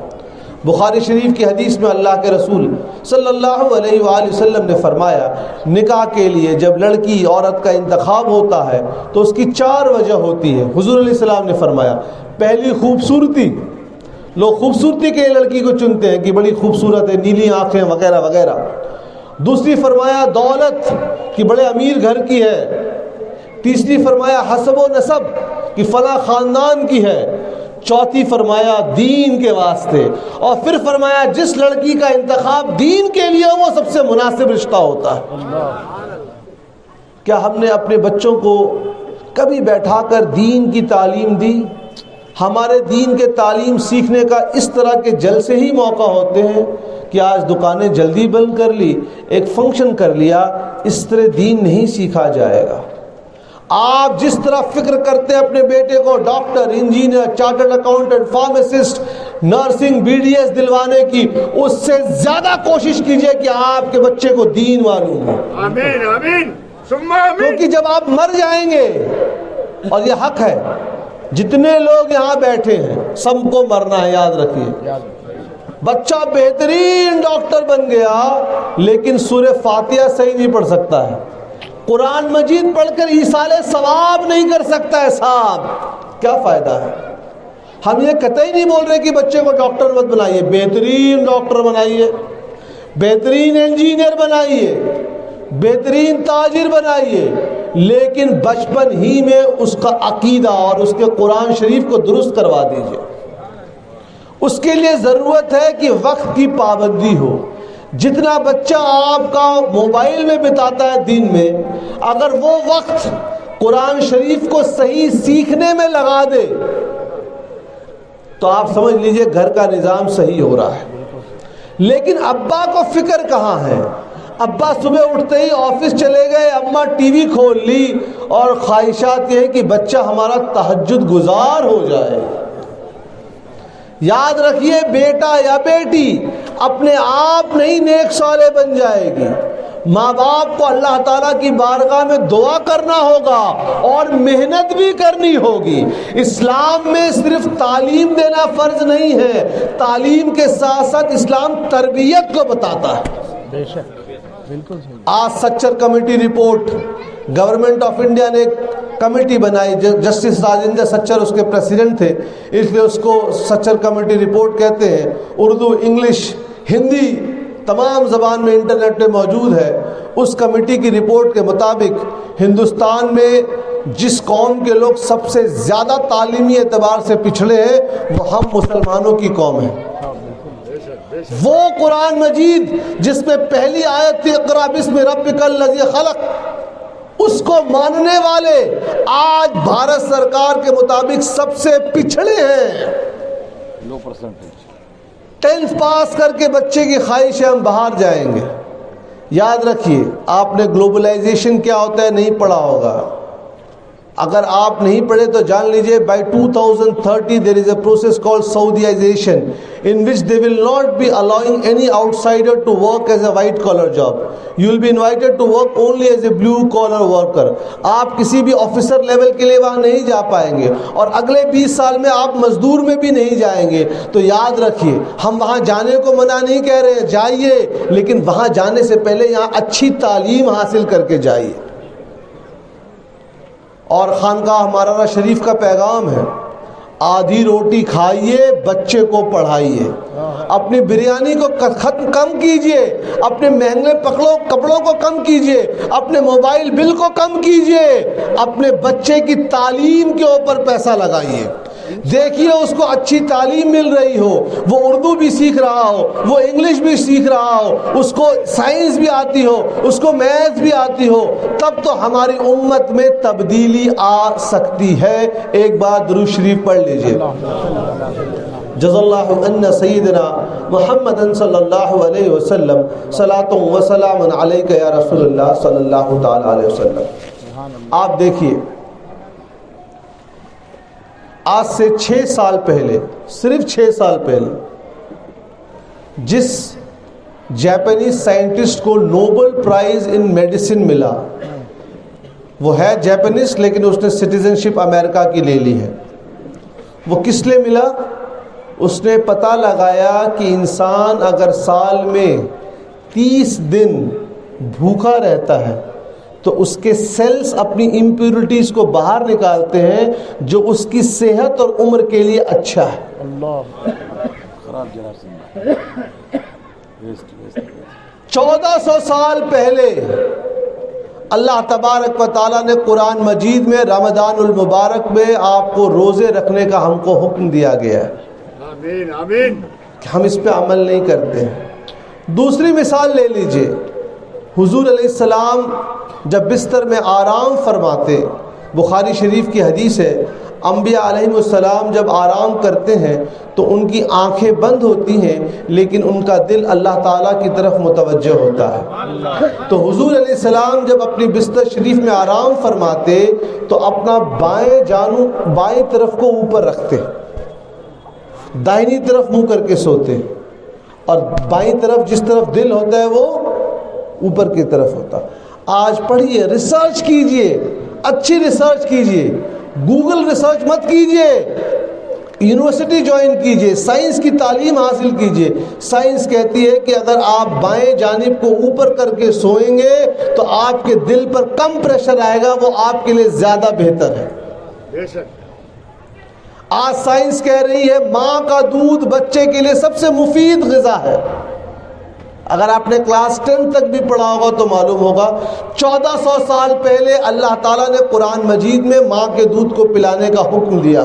بخاری شریف کی حدیث میں اللہ کے رسول صلی اللہ علیہ وآلہ وسلم نے فرمایا نکاح کے لیے جب لڑکی عورت کا انتخاب ہوتا ہے تو اس کی 4 وجہ ہوتی ہے. حضور علیہ السلام نے فرمایا پہلی خوبصورتی، لوگ خوبصورتی کے لڑکی کو چنتے ہیں کہ بڑی خوبصورت ہے، نیلی آنکھیں وغیرہ وغیرہ. دوسری فرمایا دولت کہ بڑے امیر گھر کی ہے. تیسری فرمایا حسب و نسب کہ فلاں خاندان کی ہے. چوتھی فرمایا دین کے واسطے. اور پھر فرمایا جس لڑکی کا انتخاب دین کے لیے وہ سب سے مناسب رشتہ ہوتا ہے. کیا ہم نے اپنے بچوں کو کبھی بیٹھا کر دین کی تعلیم دی؟ ہمارے دین کے تعلیم سیکھنے کا اس طرح کے جلسے ہی موقع ہوتے ہیں کہ آج دکانیں جلدی بند کر لی، ایک فنکشن کر لیا. اس طرح دین نہیں سیکھا جائے گا. آپ جس طرح فکر کرتے ہیں اپنے بیٹے کو doctor, engineer, chartered accountant, pharmacist, nursing, BDS دلوانے کی، اس سے زیادہ کوشش کیجئے کہ آپ کے بچے کو دین معلوم ہو. آمین آمین ثم آمین. کیونکہ جب آپ مر جائیں گے، اور یہ حق ہے، جتنے لوگ یہاں بیٹھے ہیں سب کو مرنا ہے، یاد رکھیے. بچہ بہترین ڈاکٹر بن گیا لیکن سورہ فاتحہ صحیح نہیں پڑھ سکتا ہے، قرآن مجید پڑھ کر ایصال ثواب نہیں کر سکتا ہے، صاحب کیا فائدہ ہے؟ ہم یہ قطعی نہیں بول رہے کہ بچے کو ڈاکٹر مت بنائیے، بہترین ڈاکٹر بنائیے، بہترین انجینئر بنائیے، بہترین تاجر بنائیے، لیکن بچپن ہی میں اس کا عقیدہ اور اس کے قرآن شریف کو درست کروا دیجئے. اس کے لیے ضرورت ہے کہ وقت کی پابندی ہو. جتنا بچہ آپ کا موبائل میں بتاتا ہے دین میں، اگر وہ وقت قرآن شریف کو صحیح سیکھنے میں لگا دے تو آپ سمجھ لیجئے گھر کا نظام صحیح ہو رہا ہے. لیکن ابا کو فکر کہاں ہے؟ ابا صبح اٹھتے ہی آفس چلے گئے، اماں ٹی وی کھول لی، اور خواہشات یہ ہے کہ بچہ ہمارا تہجد گزار ہو جائے. یاد رکھیے، بیٹا یا بیٹی اپنے آپ نہیں نیک صالح بن جائے گی. ماں باپ کو اللہ تعالیٰ کی بارگاہ میں دعا کرنا ہوگا اور محنت بھی کرنی ہوگی. اسلام میں صرف تعلیم دینا فرض نہیں ہے، تعلیم کے ساتھ ساتھ اسلام تربیت کو بتاتا ہے. بے شک، بالکل صحیح. آج Sachar committee report, government of India نے ایک کمیٹی بنائی، جسٹس راجندر سچر اس کے پریسیڈنٹ تھے، اس لیے اس کو سچر کمیٹی رپورٹ کہتے ہیں. اردو، انگلش، ہندی تمام زبان میں انٹرنیٹ پہ موجود ہے. اس کمیٹی کی رپورٹ کے مطابق ہندوستان میں جس قوم کے لوگ سب سے زیادہ تعلیمی اعتبار سے پچھڑے ہیں وہ ہم مسلمانوں کی قوم ہے. وہ قرآن مجید جس میں پہلی آیت تھی اقرأ باسم ربک الذی خلق، اس کو ماننے والے آج بھارت سرکار کے مطابق سب سے پچھڑے ہیں. 10th پاس کر کے بچے کی خواہش ہے ہم باہر جائیں گے. یاد رکھیے، آپ نے گلوبلائزیشن کیا ہوتا ہے نہیں پڑھا ہوگا. اگر آپ نہیں پڑھے تو جان لیجئے by 2030 there is a process called Saudiization in which they will not be allowing any outsider to work as a white collar job. You will be invited to work only as a blue collar worker. آپ کسی بھی officer level کے لیے وہاں نہیں جا پائیں گے، اور اگلے 20 سال میں آپ مزدور میں بھی نہیں جائیں گے. تو یاد رکھیے، ہم وہاں جانے کو منع نہیں کہہ رہے، جائیے، لیکن وہاں جانے سے پہلے یہاں اچھی تعلیم حاصل کر کے جائیے. اور خانقاہ مارانہ شریف کا پیغام ہے، آدھی روٹی کھائیے، بچے کو پڑھائیے. اپنی بریانی کو کم کیجئے، اپنے مہنگے کپڑوں کو کم کیجئے، اپنے موبائل بل کو کم کیجئے، اپنے بچے کی تعلیم کے اوپر پیسہ لگائیے. دیکھیے اس کو اچھی تعلیم مل رہی ہو، وہ اردو بھی سیکھ رہا ہو، وہ انگلش بھی سیکھ رہا ہو، اس کو سائنس بھی آتی ہو، اس کو میتھ بھی آتی ہو، تب تو ہماری امت میں تبدیلی آ سکتی ہے. ایک بار درود شریف پڑھ لیجئے. جزا اللہ عنا سیدنا محمد صلی اللہ علیہ وسلم صلاۃ و سلام علیک یا رسول اللہ صلی اللہ تعالی علیہ وسلم. آپ دیکھیے، آج سے 6 سال پہلے، صرف 6 سال پہلے، جس جاپانیز سائنٹسٹ کو نوبل پرائز ان میڈیسن ملا، وہ ہے جاپانیز لیکن اس نے سٹیزن شپ امریکہ کی لے لی ہے. وہ کس لیے ملا؟ اس نے پتہ لگایا کہ انسان اگر سال میں 30 دن بھوکا رہتا ہے تو اس کے سیلز اپنی امپیورٹیز کو باہر نکالتے ہیں جو اس کی صحت اور عمر کے لیے اچھا ہے. اللہ 1400 سال پہلے اللہ تبارک و تعالیٰ نے قرآن مجید میں رمضان المبارک میں آپ کو روزے رکھنے کا ہم کو حکم دیا گیا ہے. آمین آمین. ہم اس پہ عمل نہیں کرتے ہیں. دوسری مثال لے لیجئے، حضور علیہ السلام جب بستر میں آرام فرماتے، بخاری شریف کی حدیث ہے، انبیاء علیہم جب آرام کرتے ہیں تو ان کی آنکھیں بند ہوتی ہیں لیکن ان کا دل اللہ تعالیٰ کی طرف متوجہ ہوتا ہے. تو حضور علیہ السلام جب اپنی بستر شریف میں آرام فرماتے تو اپنا بائیں طرف کو اوپر رکھتے, دائنی طرف منہ کر کے سوتے, اور بائیں طرف جس طرف دل ہوتا ہے وہ اوپر کی طرف ہوتا. آج پڑھیے, ریسرچ کیجئے, اچھی ریسرچ کیجئے, گوگل ریسرچ مت کیجئے, یونیورسٹی جوائن کیجئے, سائنس کی تعلیم حاصل کیجئے. سائنس کہتی ہے کہ اگر آپ بائیں جانب کو اوپر کر کے سوئیں گے تو آپ کے دل پر کم پریشر آئے گا, وہ آپ کے لیے زیادہ بہتر ہے. بے شک. آج سائنس کہہ رہی ہے ماں کا دودھ بچے کے لیے سب سے مفید غذا ہے. اگر آپ نے کلاس 10 تک بھی پڑھا ہوگا تو معلوم ہوگا 1400 سال پہلے اللہ تعالیٰ نے قرآن مجید میں ماں کے دودھ کو پلانے کا حکم دیا.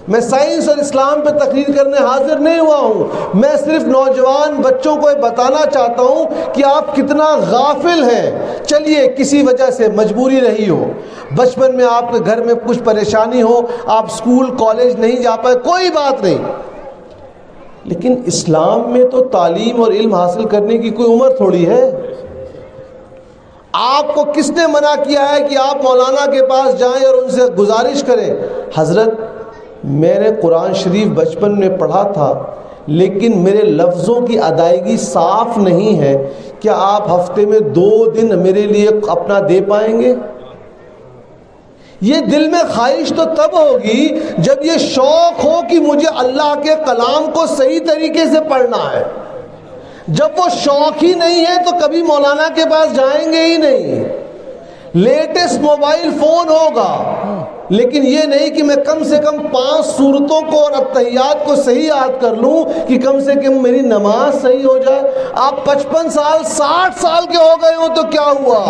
میں سائنس اور اسلام پہ تقریر کرنے حاضر نہیں ہوا ہوں, میں صرف نوجوان بچوں کو بتانا چاہتا ہوں کہ آپ کتنا غافل ہیں. چلیے کسی وجہ سے مجبوری رہی ہو, بچپن میں آپ کے گھر میں کچھ پریشانی ہو, آپ اسکول کالج نہیں جا پائے, کوئی بات نہیں, لیکن اسلام میں تو تعلیم اور علم حاصل کرنے کی کوئی عمر تھوڑی ہے. آپ کو کس نے منع کیا ہے کہ آپ مولانا کے پاس جائیں اور ان سے گزارش کریں, حضرت میں نے قرآن شریف بچپن میں پڑھا تھا لیکن میرے لفظوں کی ادائیگی صاف نہیں ہے, کیا آپ ہفتے میں 2 دن میرے لیے اپنا دے پائیں گے؟ یہ دل میں خواہش تو تب ہوگی جب یہ شوق ہو کہ مجھے اللہ کے کلام کو صحیح طریقے سے پڑھنا ہے. جب وہ شوق ہی نہیں ہے تو کبھی مولانا کے پاس جائیں گے ہی نہیں. لیٹسٹ موبائل فون ہوگا لیکن یہ نہیں کہ میں کم سے کم 5 سورتوں کو اور اتحیات کو صحیح یاد کر لوں کہ کم سے کم میری نماز صحیح ہو جائے. آپ 55 سال 60 سال کے ہو گئے ہوں تو کیا ہوا,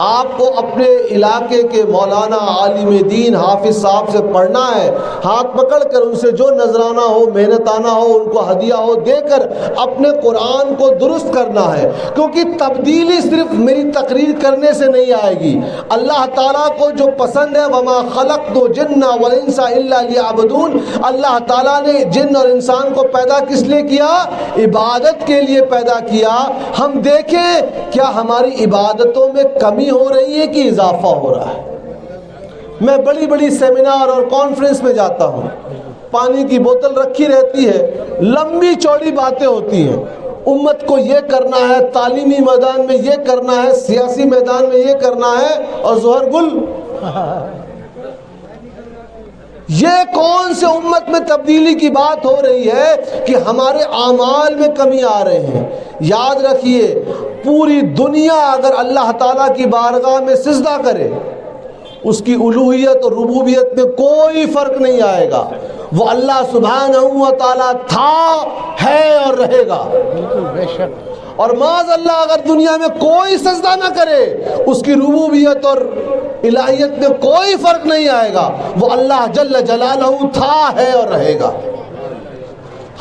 آپ کو اپنے علاقے کے مولانا عالم دین حافظ صاحب سے پڑھنا ہے, ہاتھ پکڑ کر ان سے جو نذرانہ ہو, محنتانہ ہو, ان کو ہدیہ ہو دے کر اپنے قرآن کو درست کرنا ہے. کیونکہ تبدیلی صرف میری تقریر کرنے سے نہیں آئے گی. اللہ تعالیٰ کو جو پسند ہے وما خلقت الجن والانس الا لیعبدون, اللہ تعالیٰ نے جن اور انسان کو پیدا کس لیے کیا؟ عبادت کے لیے پیدا کیا. ہم دیکھیں کیا ہماری عبادتوں میں کمی ہو رہی ہے کہ اضافہ ہو رہا ہے. میں بڑی بڑی سیمینار اور کانفرنس میں جاتا ہوں, پانی کی بوتل رکھی رہتی ہے, لمبی چوڑی باتیں ہوتی ہیں, امت کو یہ کرنا ہے, تعلیمی میدان میں یہ کرنا ہے, سیاسی میدان میں یہ کرنا ہے, اور ظہر گل یہ کون سے امت میں تبدیلی کی بات ہو رہی ہے کہ ہمارے اعمال میں کمی آ رہے ہیں. یاد رکھیے پوری دنیا اگر اللہ تعالیٰ کی بارگاہ میں سجدہ کرے, اس کی الوہیت اور ربوبیت میں کوئی فرق نہیں آئے گا. وہ اللہ سبحانہ و تعالیٰ تھا, ہے اور رہے گا. بے شک. اور معاذ اللہ اگر دنیا میں کوئی سجدہ نہ کرے, اس کی ربوبیت اور الہیت میں کوئی فرق نہیں آئے گا. وہ اللہ جل جلالہ تھا, ہے اور رہے گا.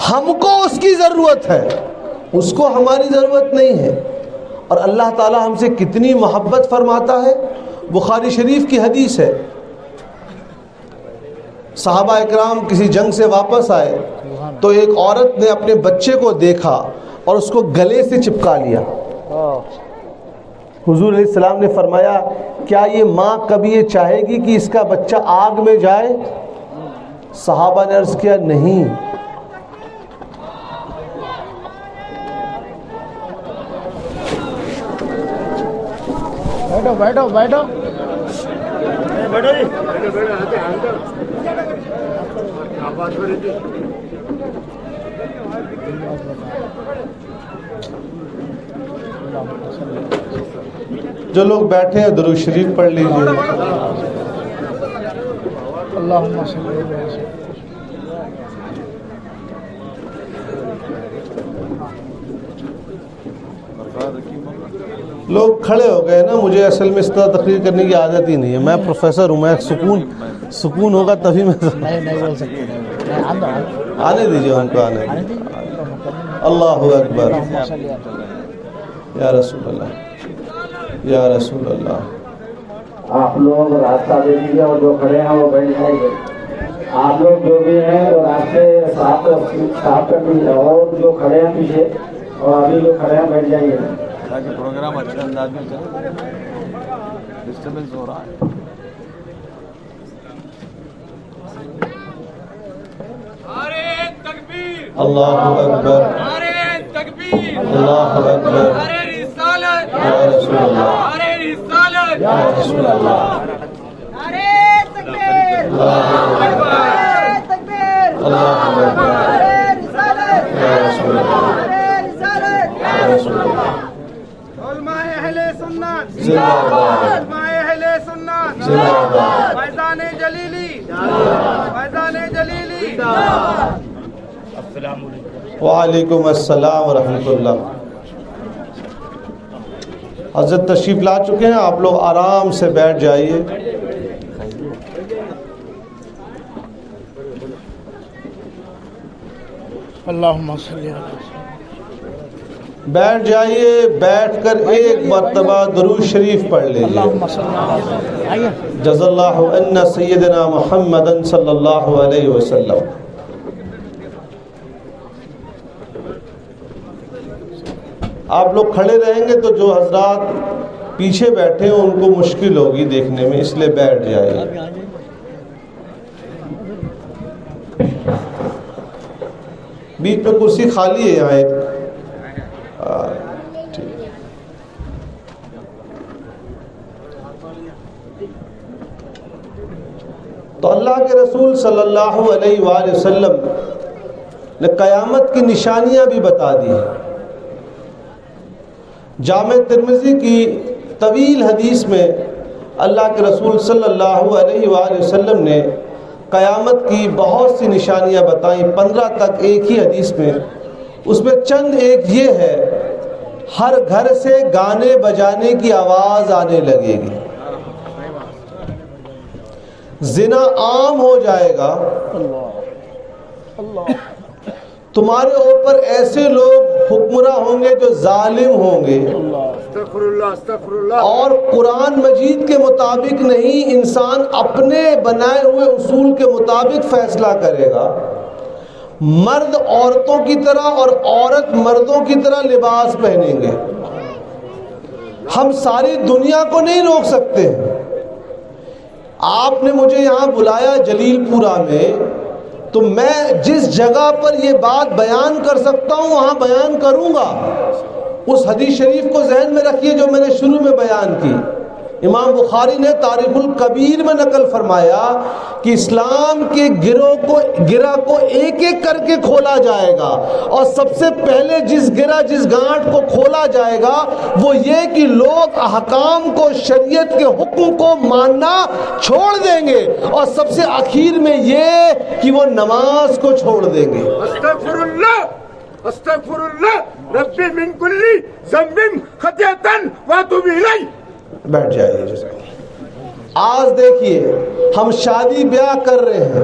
ہم کو اس کی ضرورت ہے, اس کو ہماری ضرورت نہیں ہے. اور اللہ تعالی ہم سے کتنی محبت فرماتا ہے. بخاری شریف کی حدیث ہے, صحابہ اکرام کسی جنگ سے واپس آئے تو ایک عورت نے اپنے بچے کو دیکھا اور اس کو گلے سے چپکا لیا. حضور علیہ السلام نے فرمایا کیا یہ ماں کبھی یہ چاہے گی کہ اس کا بچہ آگ میں جائے؟ صحابہ نے عرض کیا نہیں. بیٹھو بیٹھو بیٹھو بیٹھو جی, بیٹھو آتے آتے آپ بات ہو رہی تھی. جو لوگ بیٹھے ہیں درود شریف پڑھ لیجیے. اللہم صلی اللہ علیہ وسلم. لوگ کھڑے ہو گئے نا, مجھے اصل میں اس طرح تقریر کرنے کی عادت ہی نہیں ہے. میں پروفیسر ہوں, میں سکون ہوگا تبھی میں نہیں بول سکتے. آنے دیجیے ان کو, آنے دیجیے. اللہ اکبر, یا رسول اللہ, یا رسول اللہ. آپ لوگ راستہ دے دیجیے اور جو کھڑے ہیں وہ بیٹھ جائیے. آپ لوگ جو بھی ہیں وہ راستے صاف کر دیجیے اور جو کھڑے ہیں پیچھے اور ابھی جو کھڑے ہیں بیٹھ جائیے تاکہ پروگرام اچھے انداز میں چلے. ڈسٹربینس ہو رہا ہے. اللہ اکبر، نعرے تکبیر، اللہ اکبر، نعرے رسالت، یا رسول اللہ، نعرے رسالت، یا رسول اللہ، نعرے تکبیر، اللہ اکبر، نعرے تکبیر، اللہ اکبر، نعرے رسالت، یا رسول اللہ، نعرے رسالت، یا رسول اللہ. علماء اہل سنت، زندہ باد، علماء اہل سنت، زندہ باد. فیضان جلیلی، فیضان جلیلی. وعلیکم السلام ورحمۃ اللہ. حضرت تشریف لا چکے ہیں، آپ لوگ آرام سے بیٹھ جائیے. اللہم صلی علی بیٹھ جائیے. بیٹھ کر ایک مرتبہ درود شریف پڑھ لیجیے. اللہم صلی علی آئیے. جز اللہ عنا سیدنا محمد صلی اللہ علیہ وسلم. آپ لوگ کھڑے رہیں گے تو جو حضرات پیچھے بیٹھے ہیں ان کو مشکل ہوگی دیکھنے میں، اس لیے بیٹھ جائیے. بیچ میں کرسی خالی ہے یہاں ایک. تو اللہ کے رسول صلی اللہ علیہ وآلہ وسلم نے قیامت کی نشانیاں بھی بتا دی ہیں. جامع ترمذی کی طویل حدیث میں اللہ کے رسول صلی اللہ علیہ وآلہ وسلم نے قیامت کی بہت سی نشانیاں بتائیں، 15 تک ایک ہی حدیث میں. اس میں چند ایک یہ ہے، ہر گھر سے گانے بجانے کی آواز آنے لگے گی، زنا عام ہو جائے گا، تمہارے اوپر ایسے لوگ حکمراں ہوں گے جو ظالم ہوں گے، استغفر اللہ استغفر اللہ. اور قرآن مجید کے مطابق نہیں، انسان اپنے بنائے ہوئے اصول کے مطابق فیصلہ کرے گا. مرد عورتوں کی طرح اور عورت مردوں کی طرح لباس پہنیں گے. ہم ساری دنیا کو نہیں روک سکتے. آپ نے مجھے یہاں بلایا جلیل پورہ میں، تو میں جس جگہ پر یہ بات بیان کر سکتا ہوں وہاں بیان کروں گا. اس حدیث شریف کو ذہن میں رکھیے جو میں نے شروع میں بیان کی. امام بخاری نے تاریخ الکبیر میں نقل فرمایا کہ اسلام کے گرہ کو ایک ایک کر کے کھولا جائے گا، اور سب سے پہلے جس گانٹھ کو کھولا جائے گا وہ یہ کہ لوگ احکام کو، شریعت کے حکم کو ماننا چھوڑ دیں گے، اور سب سے اخیر میں یہ کہ وہ نماز کو چھوڑ دیں گے. استغفر اللہ استغفر اللہ ربی من کل ذنب خطیئۃ واتوب الیہ. بیٹھ جائیے. آج دیکھیے، ہم شادی بیاہ کر رہے ہیں،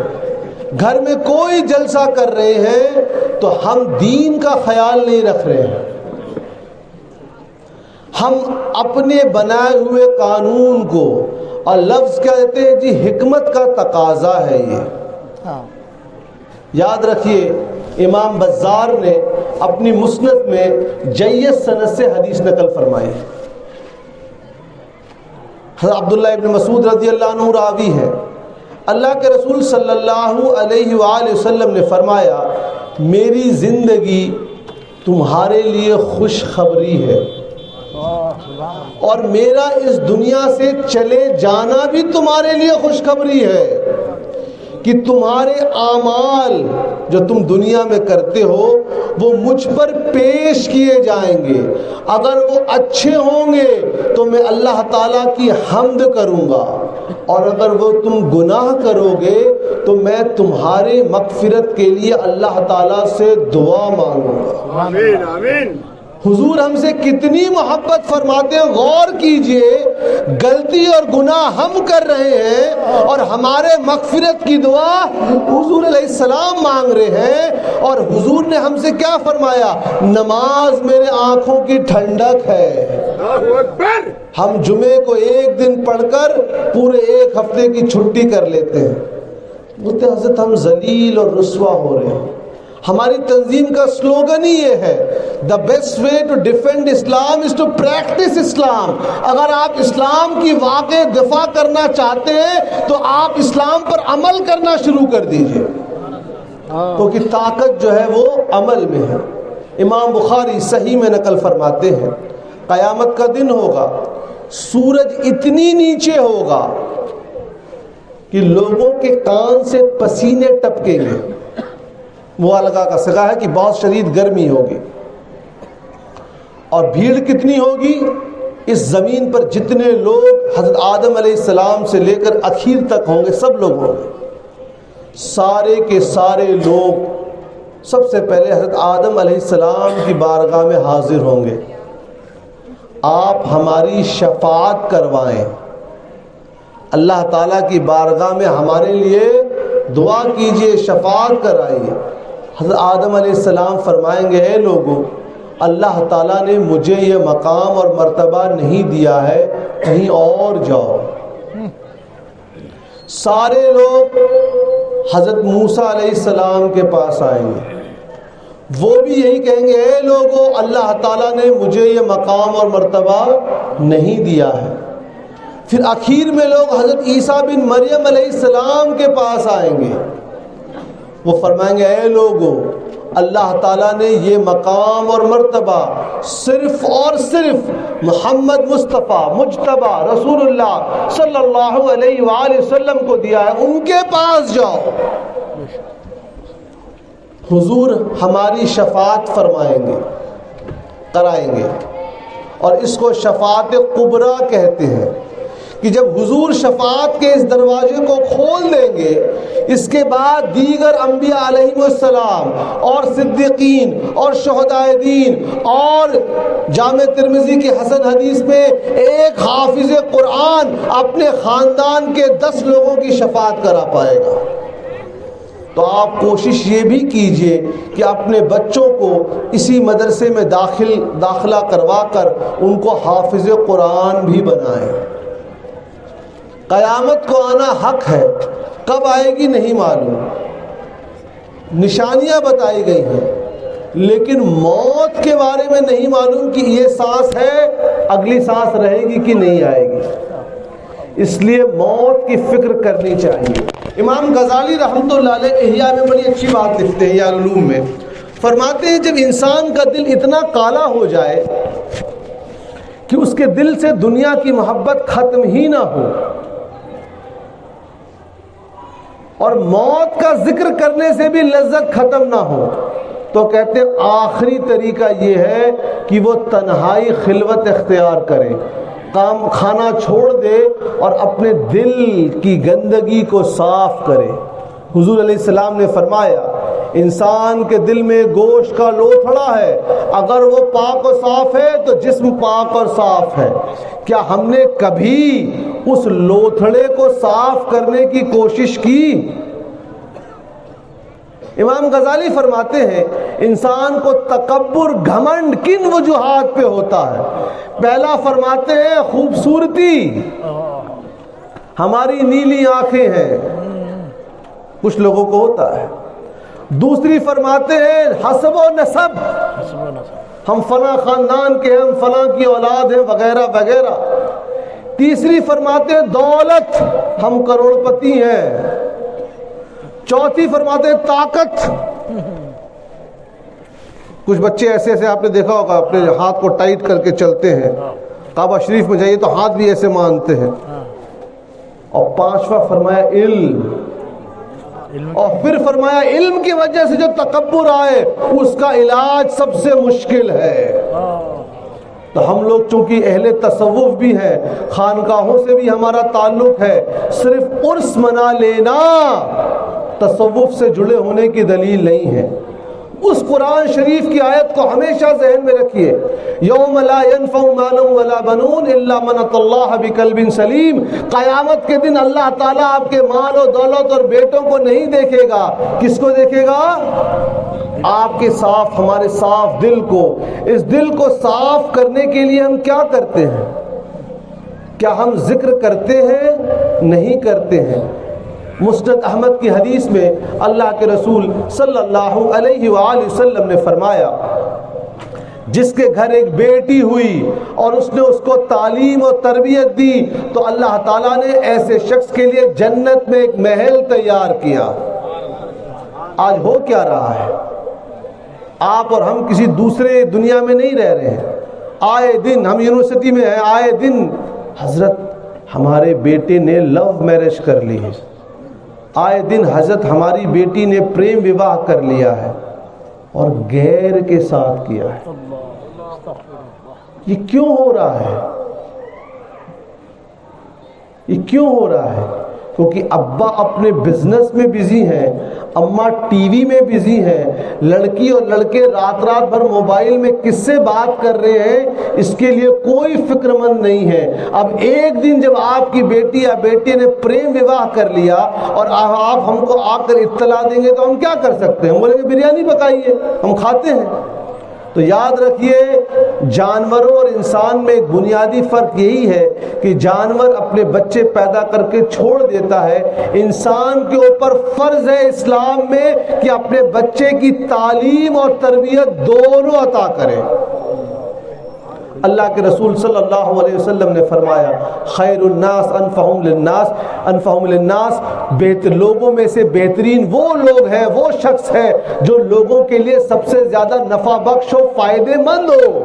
گھر میں کوئی جلسہ کر رہے ہیں تو ہم دین کا خیال نہیں رکھ رہے ہیں. ہم اپنے بنائے ہوئے قانون کو، اور لفظ کہتے ہیں جی حکمت کا تقاضا ہے یہ. یاد رکھیے، امام بزار نے اپنی مسند میں جید سند سے حدیث نقل فرمائی. حضرت عبداللہ ابن مسعود رضی اللہ عنہ راوی ہے. اللہ کے رسول صلی اللہ علیہ وآلہ وسلم نے فرمایا، میری زندگی تمہارے لیے خوشخبری ہے، اور میرا اس دنیا سے چلے جانا بھی تمہارے لیے خوشخبری ہے، کہ تمہارے اعمال جو تم دنیا میں کرتے ہو وہ مجھ پر پیش کیے جائیں گے. اگر وہ اچھے ہوں گے تو میں اللہ تعالیٰ کی حمد کروں گا، اور اگر وہ تم گناہ کرو گے تو میں تمہارے مغفرت کے لیے اللہ تعالیٰ سے دعا مانگوں گا. آمین آمین. حضور ہم سے کتنی محبت فرماتے ہیں، غور کیجئے، غلطی اور گناہ ہم کر رہے ہیں اور ہمارے مغفرت کی دعا حضور علیہ السلام مانگ رہے ہیں، اور حضور نے ہم سے کیا فرمایا؟ نماز میرے آنکھوں کی ٹھنڈک ہے۔ اللہ اکبر۔ ہم جمعے کو ایک دن پڑھ کر پورے ایک ہفتے کی چھٹی کر لیتے ہیں، بولتے ہیں حضرت ہم ذلیل اور رسوا ہو رہے ہیں۔ ہماری تنظیم کا سلوگن ہی یہ ہے، the best way to defend Islam is to practice Islam۔ اگر آپ اسلام کی واقع دفاع کرنا چاہتے ہیں تو آپ اسلام پر عمل کرنا شروع کر دیجئے، کیونکہ طاقت جو ہے وہ عمل میں ہے۔ امام بخاری صحیح میں نقل فرماتے ہیں، قیامت کا دن ہوگا، سورج اتنی نیچے ہوگا کہ لوگوں کے کان سے پسینے ٹپکیں گے۔ مبالغہ کا صیغہ ہے کہ بہت شدید گرمی ہوگی، اور بھیڑ کتنی ہوگی؟ اس زمین پر جتنے لوگ حضرت آدم علیہ السلام سے لے کر اخیر تک ہوں گے، سب لوگ ہوں گے، سارے کے سارے لوگ سب سے پہلے حضرت آدم علیہ السلام کی بارگاہ میں حاضر ہوں گے۔ آپ ہماری شفاعت کروائیں، اللہ تعالیٰ کی بارگاہ میں ہمارے لیے دعا کیجئے، شفاعت کرائیے۔ حضرت آدم علیہ السلام فرمائیں گے، اے لوگوں، اللہ تعالیٰ نے مجھے یہ مقام اور مرتبہ نہیں دیا ہے، کہیں اور جاؤ۔ سارے لوگ حضرت موسیٰ علیہ السلام کے پاس آئیں گے، وہ بھی یہی کہیں گے، اے لوگوں، اللہ تعالیٰ نے مجھے یہ مقام اور مرتبہ نہیں دیا ہے۔ پھر آخر میں لوگ حضرت عیسیٰ بن مریم علیہ السلام کے پاس آئیں گے، وہ فرمائیں گے، اے لوگوں، اللہ تعالیٰ نے یہ مقام اور مرتبہ صرف اور صرف محمد مصطفیٰ مجتبیٰ رسول اللہ صلی اللہ علیہ وآلہ وسلم کو دیا ہے، ان کے پاس جاؤ۔ حضور ہماری شفاعت فرمائیں گے، کرائیں گے، اور اس کو شفاعت کبریٰ کہتے ہیں، کہ جب حضور شفاعت کے اس دروازے کو کھول دیں گے، اس کے بعد دیگر انبیاء علیہ السلام اور صدیقین اور شہدائے دین، اور جامع ترمذی کی حسن حدیث میں ایک حافظ قرآن اپنے خاندان کے 10 لوگوں کی شفاعت کرا پائے گا۔ تو آپ کوشش یہ بھی کیجئے کہ اپنے بچوں کو اسی مدرسے میں داخلہ کروا کر ان کو حافظ قرآن بھی بنائیں۔ قیامت کو آنا حق ہے، کب آئے گی نہیں معلوم، نشانیاں بتائی گئی ہیں، لیکن موت کے بارے میں نہیں معلوم کہ یہ سانس ہے، اگلی سانس رہے گی کہ نہیں آئے گی، اس لیے موت کی فکر کرنی چاہیے۔ امام غزالی رحمۃ اللہ علیہ احیاء میں بڑی اچھی بات لکھتے ہیں، احیاء العلوم میں فرماتے ہیں، جب انسان کا دل اتنا کالا ہو جائے کہ اس کے دل سے دنیا کی محبت ختم ہی نہ ہو، اور موت کا ذکر کرنے سے بھی لذت ختم نہ ہو، تو کہتے ہیں آخری طریقہ یہ ہے کہ وہ تنہائی خلوت اختیار کرے، کام کھانا چھوڑ دے اور اپنے دل کی گندگی کو صاف کرے۔ حضور علیہ السلام نے فرمایا، انسان کے دل میں گوشت کا لوتھڑا ہے، اگر وہ پاک و صاف ہے تو جسم پاک اور صاف ہے۔ کیا ہم نے کبھی اس لوتھڑے کو صاف کرنے کی کوشش کی؟ امام غزالی فرماتے ہیں، انسان کو تکبر گھمنڈ کن وجوہات پہ ہوتا ہے؟ پہلا فرماتے ہیں خوبصورتی، ہماری نیلی آنکھیں ہیں، کچھ لوگوں کو ہوتا ہے۔ دوسری فرماتے ہیں حسب و نسب، ہم فلاں خاندان کے ہیں، ہم فلاں کی اولاد ہیں، وغیرہ وغیرہ۔ تیسری فرماتے ہیں دولت، ہم کروڑ پتی ہیں۔ چوتھی فرماتے ہیں طاقت، کچھ بچے ایسے ایسے آپ نے دیکھا ہوگا، اپنے ہاتھ کو ٹائٹ کر کے چلتے ہیں، کعبہ شریف میں جائیے تو ہاتھ بھی ایسے مانتے ہیں۔ اور پانچواں فرمایا علم، اور پھر فرمایا علم کی وجہ سے جو تکبر آئے اس کا علاج سب سے مشکل ہے۔ تو ہم لوگ چونکہ اہل تصوف بھی ہیں، خانقاہوں سے بھی ہمارا تعلق ہے، صرف عرس منا لینا تصوف سے جڑے ہونے کی دلیل نہیں ہے۔ اس قرآن شریف کی آیت کو ہمیشہ ذہن میں رکھیے، یوم لا ينفع مال ولا بنون الا من اتى الله بقلب سلیم۔ قیامت کے دن اللہ تعالیٰ آپ کے مال و دولت اور بیٹوں کو نہیں دیکھے گا، کس کو دیکھے گا؟ آپ کے صاف، ہمارے صاف دل کو۔ اس دل کو صاف کرنے کے لیے ہم کیا کرتے ہیں؟ کیا ہم ذکر کرتے ہیں؟ نہیں کرتے ہیں۔ مسند احمد کی حدیث میں اللہ کے رسول صلی اللہ علیہ وآلہ وسلم نے فرمایا، جس کے گھر ایک بیٹی ہوئی اور اس نے اس کو تعلیم اور تربیت دی تو اللہ تعالیٰ نے ایسے شخص کے لیے جنت میں ایک محل تیار کیا۔ آج ہو کیا رہا ہے؟ آپ اور ہم کسی دوسرے دنیا میں نہیں رہ رہے ہیں۔ آئے دن ہم یونیورسٹی میں ہیں، آئے دن حضرت ہمارے بیٹے نے لو میرج کر لی ہے، آئے دن حضرت ہماری بیٹی نے پریم وواہ کر لیا ہے اور غیر کے ساتھ کیا ہے۔ یہ کیوں ہو رہا ہے؟ یہ کیوں ہو رہا ہے؟ کیونکہ ابا اپنے بزنس میں بزی ہیں، اماں ٹی وی میں بزی ہیں، لڑکی اور لڑکے رات رات بھر موبائل میں کس سے بات کر رہے ہیں اس کے لیے کوئی فکر مند نہیں ہے۔ اب ایک دن جب آپ کی بیٹی یا بیٹے نے پریم وواہ کر لیا اور آپ ہم کو آ کر اطلاع دیں گے تو ہم کیا کر سکتے ہیں؟ ہم بولیں گے بریانی پکائیے، ہم کھاتے ہیں۔ تو یاد رکھیے، جانوروں اور انسان میں ایک بنیادی فرق یہی ہے کہ جانور اپنے بچے پیدا کر کے چھوڑ دیتا ہے، انسان کے اوپر فرض ہے اسلام میں کہ اپنے بچے کی تعلیم اور تربیت دونوں عطا کرے۔ اللہ کے رسول صلی اللہ علیہ وسلم نے فرمایا، خیر الناس انفعهم للناس، بہتر لوگوں میں سے بہترین وہ لوگ ہیں، وہ شخص ہے جو لوگوں کے لیے سب سے زیادہ نفع بخش ہو، فائدے مند ہو۔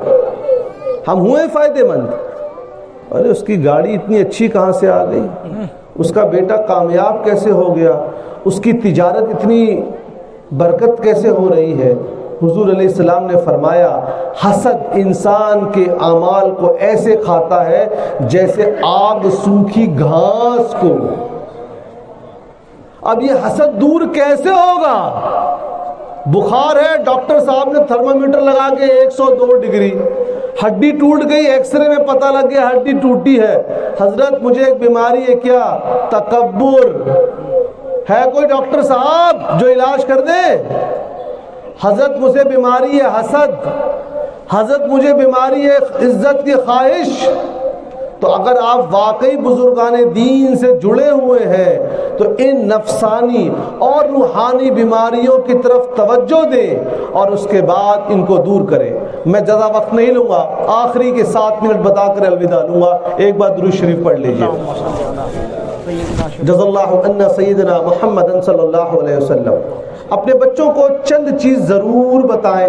ہم ہوئے فائدے مند؟ ارے اس کی گاڑی اتنی اچھی کہاں سے آ گئی، اس کا بیٹا کامیاب کیسے ہو گیا، اس کی تجارت اتنی برکت کیسے ہو رہی ہے۔ حضور علیہ السلام نے فرمایا، حسد انسان کے اعمال کو ایسے کھاتا ہے جیسے آگ سوکھی گھاس کو۔ اب یہ حسد دور کیسے ہوگا؟ بخار ہے، ڈاکٹر صاحب نے تھرمامیٹر لگا کے 102 ڈگری، ہڈی ٹوٹ گئی، ایکس رے میں پتہ لگ گیا ہڈی ٹوٹی ہے۔ حضرت مجھے ایک بیماری ہے، کیا؟ تکبر ہے؟ کوئی ڈاکٹر صاحب جو علاج کر دے؟ حضرت مجھے بیماری ہے حسد، حضرت مجھے بیماری ہے عزت کی خواہش۔ تو اگر آپ واقعی بزرگان دین سے جڑے ہوئے ہیں تو ان نفسانی اور روحانی بیماریوں کی طرف توجہ دیں اور اس کے بعد ان کو دور کریں۔ میں زیادہ وقت نہیں لوں گا، آخری کے 7 منٹ بتا کر الوداع لوں گا۔ ایک بار درود شریف پڑھ لیجیے۔ جزا اللہ عنا سیدنا محمد صلی اللہ علیہ وسلم۔ اپنے بچوں کو چند چیز ضرور بتائیں۔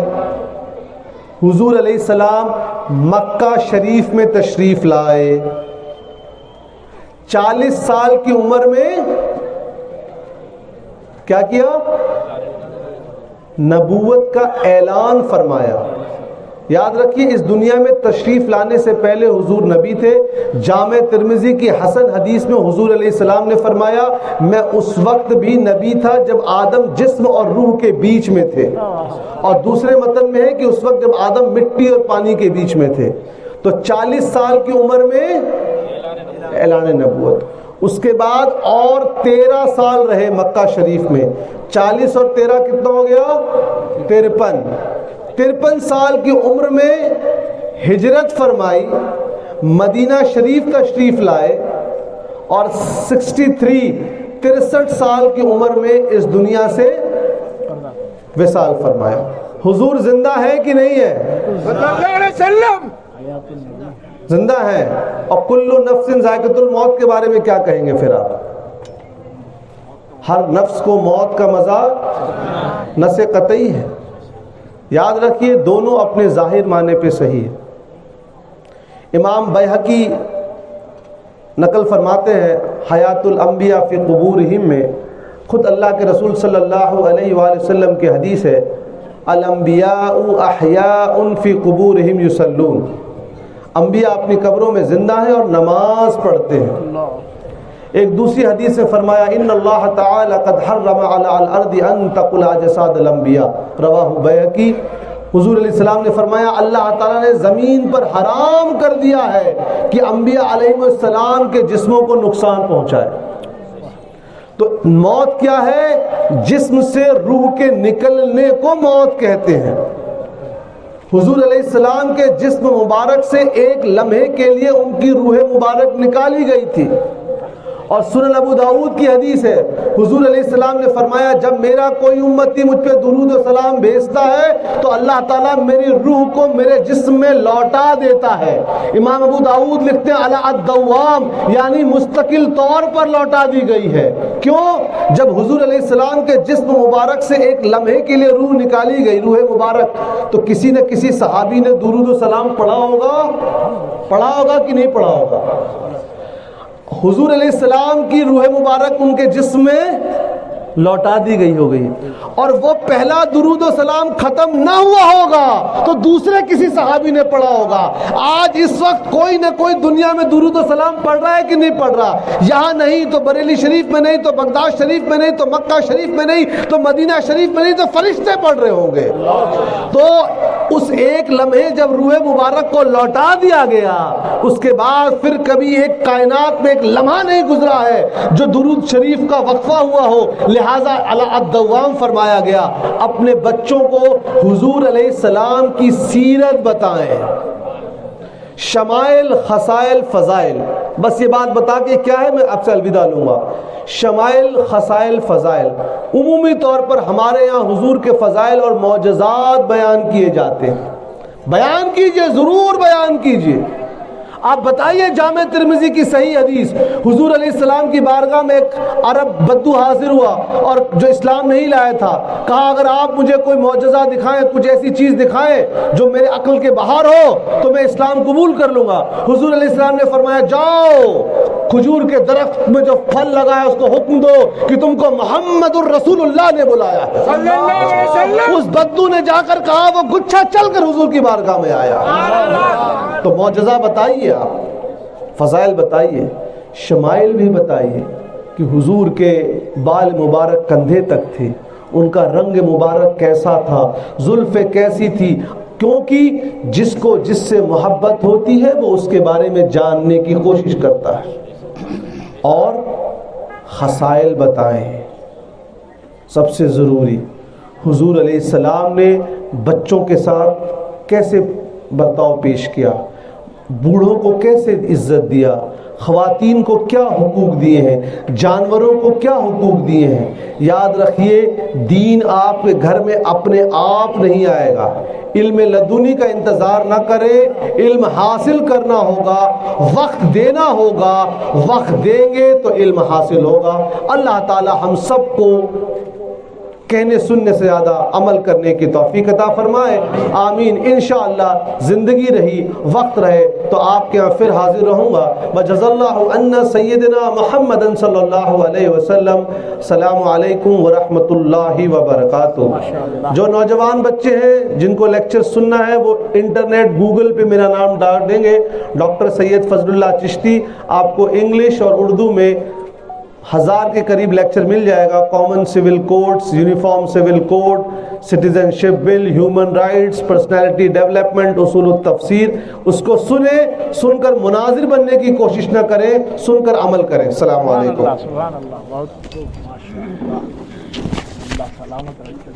حضور علیہ السلام مکہ شریف میں تشریف لائے، 40 سال کی عمر میں کیا کیا؟ نبوت کا اعلان فرمایا۔ یاد رکھیے، اس دنیا میں تشریف لانے سے پہلے حضور نبی تھے۔ جامع ترمذی کی حسن حدیث میں حضور علیہ السلام نے فرمایا، میں اس وقت بھی نبی تھا جب آدم جسم اور روح کے بیچ میں تھے، اور دوسرے متن میں ہے کہ اس وقت جب آدم مٹی اور پانی کے بیچ میں تھے۔ تو 40 سال کی عمر میں اعلان نبوت۔ اس کے بعد اور 13 سال رہے مکہ شریف میں۔ 40 اور 13 کتنا ہو گیا؟ 53 سال کی عمر میں ہجرت فرمائی، مدینہ شریف تشریف لائے، اور 63 سال کی عمر میں اس دنیا سے وصال فرمایا۔ حضور زندہ ہے کہ نہیں ہے؟ صلی اللہ علیہ وسلم زندہ ہے۔ اور کل نفس ذائقۃ الموت کے بارے میں کیا کہیں گے پھر آپ؟ ہر نفس کو موت کا مزہ نس قطعی ہے۔ یاد رکھیے، دونوں اپنے ظاہر معنی پہ صحیح ہے۔ امام بیہقی نقل فرماتے ہیں حیات الانبیاء فی قبورہم میں، خود اللہ کے رسول صلی اللہ علیہ وآلہ وسلم کی حدیث ہے، الانبیاء احیاء فی قبورہم یصلون، انبیاء اپنی قبروں میں زندہ ہیں اور نماز پڑھتے ہیں۔ ایک دوسری حدیث میں فرمایا ان اللہ تعالی قد حرم علی الارض ان تقل اجساد الانبیاء، رواہ بیہقی۔ حضور علیہ السلام نے فرمایا اللہ تعالیٰ نے زمین پر حرام کر دیا ہے کہ انبیاء علیہ السلام کے جسموں کو نقصان پہنچائے۔ تو موت کیا ہے؟ جسم سے روح کے نکلنے کو موت کہتے ہیں۔ حضور علیہ السلام کے جسم مبارک سے ایک لمحے کے لیے ان کی روح مبارک نکالی گئی تھی، اور سنن ابو داؤد کی حدیث ہے، حضور علیہ السلام نے فرمایا جب میرا کوئی امتی مجھ پہ درود و سلام بھیجتا ہے تو اللہ تعالیٰ میری روح کو میرے جسم میں لوٹا دیتا ہے۔ امام ابو داؤد لکھتے ہیں علی الدوام، یعنی مستقل طور پر لوٹا دی گئی ہے۔ کیوں؟ جب حضور علیہ السلام کے جسم مبارک سے ایک لمحے کے لیے روح نکالی گئی، روح مبارک، تو کسی نہ کسی صحابی نے درود و سلام پڑھا ہوگا کہ نہیں پڑھا ہوگا؟ حضور علیہ السلام کی روح مبارک ان کے جسم میں لوٹا دی گئی ہو گئی، اور وہ پہلا درود و سلام ختم نہ ہوا ہوگا تو دوسرے کسی صحابی نے پڑھا ہوگا۔ آج اس وقت کوئی نہ کوئی دنیا میں درود و سلام پڑھ رہا ہے کہ نہیں پڑھ رہا؟ یہاں نہیں تو بریلی شریف میں نہیں تو بغداد شریف میں نہیں تو مکہ شریف میں نہیں تو مدینہ شریف میں نہیں تو فرشتے پڑھ رہے ہوں گے۔ تو اس ایک لمحے جب روح مبارک کو لوٹا دیا گیا، اس کے بعد پھر کبھی ایک کائنات میں ایک لمحہ نہیں گزرا ہے جو درود شریف کا وقفہ ہوا ہو، لہذا علی الدوام فرمایا گیا اپنے بچوں کو حضور علیہ السلام کی سیرت بتائیں، شمائل، خصائل، فضائل۔ بس یہ بات بتا کے کیا ہے، میں آپ سے الوداع لوں گا۔ شمائل، خصائل، فضائل، عمومی طور پر ہمارے یہاں حضور کے فضائل اور معجزات بیان کیے جاتے ہیں۔ بیان کیجئے، ضرور بیان کیجئے۔ آپ بتائیے جامع ترمذی کی صحیح حدیث، حضور علیہ السلام کی بارگاہ میں ایک عرب بدو حاضر ہوا اور جو اسلام نہیں لایا تھا، کہا اگر آپ مجھے کوئی معجزہ دکھائیں، کچھ ایسی چیز دکھائیں جو میرے عقل کے باہر ہو تو میں اسلام قبول کر لوں گا۔ حضور علیہ السلام نے فرمایا جاؤ کھجور کے درخت میں جو پھل لگا ہے اس کو حکم دو کہ تم کو محمد الرسول اللہ نے بلایا ہے۔ صلی اللہ علیہ وسلم۔ اس بدو نے جا کر کہا، وہ گچھا چل کر حضور کی بارگاہ میں آیا۔ تو معجزہ بتائیے، آپ فضائل بتائیے، شمائل بھی بتائیے کہ حضور کے بال مبارک کندھے تک تھے، ان کا رنگ مبارک کیسا تھا، زلفیں کیسی تھی، کیونکہ جس کو جس سے محبت ہوتی ہے وہ اس کے بارے میں جاننے کی کوشش کرتا ہے۔ اور خصائل بتائیں، سب سے ضروری حضور علیہ السلام نے بچوں کے ساتھ کیسے برتاؤ پیش کیا، بوڑھوں کو کیسے عزت دیا، خواتین کو کیا حقوق دیے ہیں، جانوروں کو کیا حقوق دیے ہیں۔ یاد رکھیے دین آپ کے گھر میں اپنے آپ نہیں آئے گا، علم لدنی کا انتظار نہ کرے، علم حاصل کرنا ہوگا، وقت دینا ہوگا، وقت دیں گے تو علم حاصل ہوگا۔ اللہ تعالی ہم سب کو کہنے سننے سے زیادہ عمل کرنے کی توفیق عطا فرمائے، آمین۔ انشاءاللہ زندگی رہی، وقت رہے تو آپ کے یہاں پھر حاضر رہوں گا۔ وجزا اللہ عنا سیدنا محمد صلی اللہ علیہ وسلم۔ السلام علیکم ورحمۃ اللہ وبرکاتہ۔ جو نوجوان بچے ہیں جن کو لیکچر سننا ہے وہ انٹرنیٹ گوگل پہ میرا نام ڈال دیں گے، ڈاکٹر سید فضل اللہ چشتی، آپ کو انگلش اور اردو میں 1000 کے قریب لیکچر مل جائے گا۔ Common civil codes, uniform civil code, citizenship bill, human rights, personality development, اصول التفسیر۔ اس کو سنیں، سن کر مناظر بننے کی کوشش نہ کریں، سن کر عمل کریں۔ السلام علیکم۔ سبحان اللہ، بہت خوب، ماشاء اللہ، اللہ سلامت رکھے۔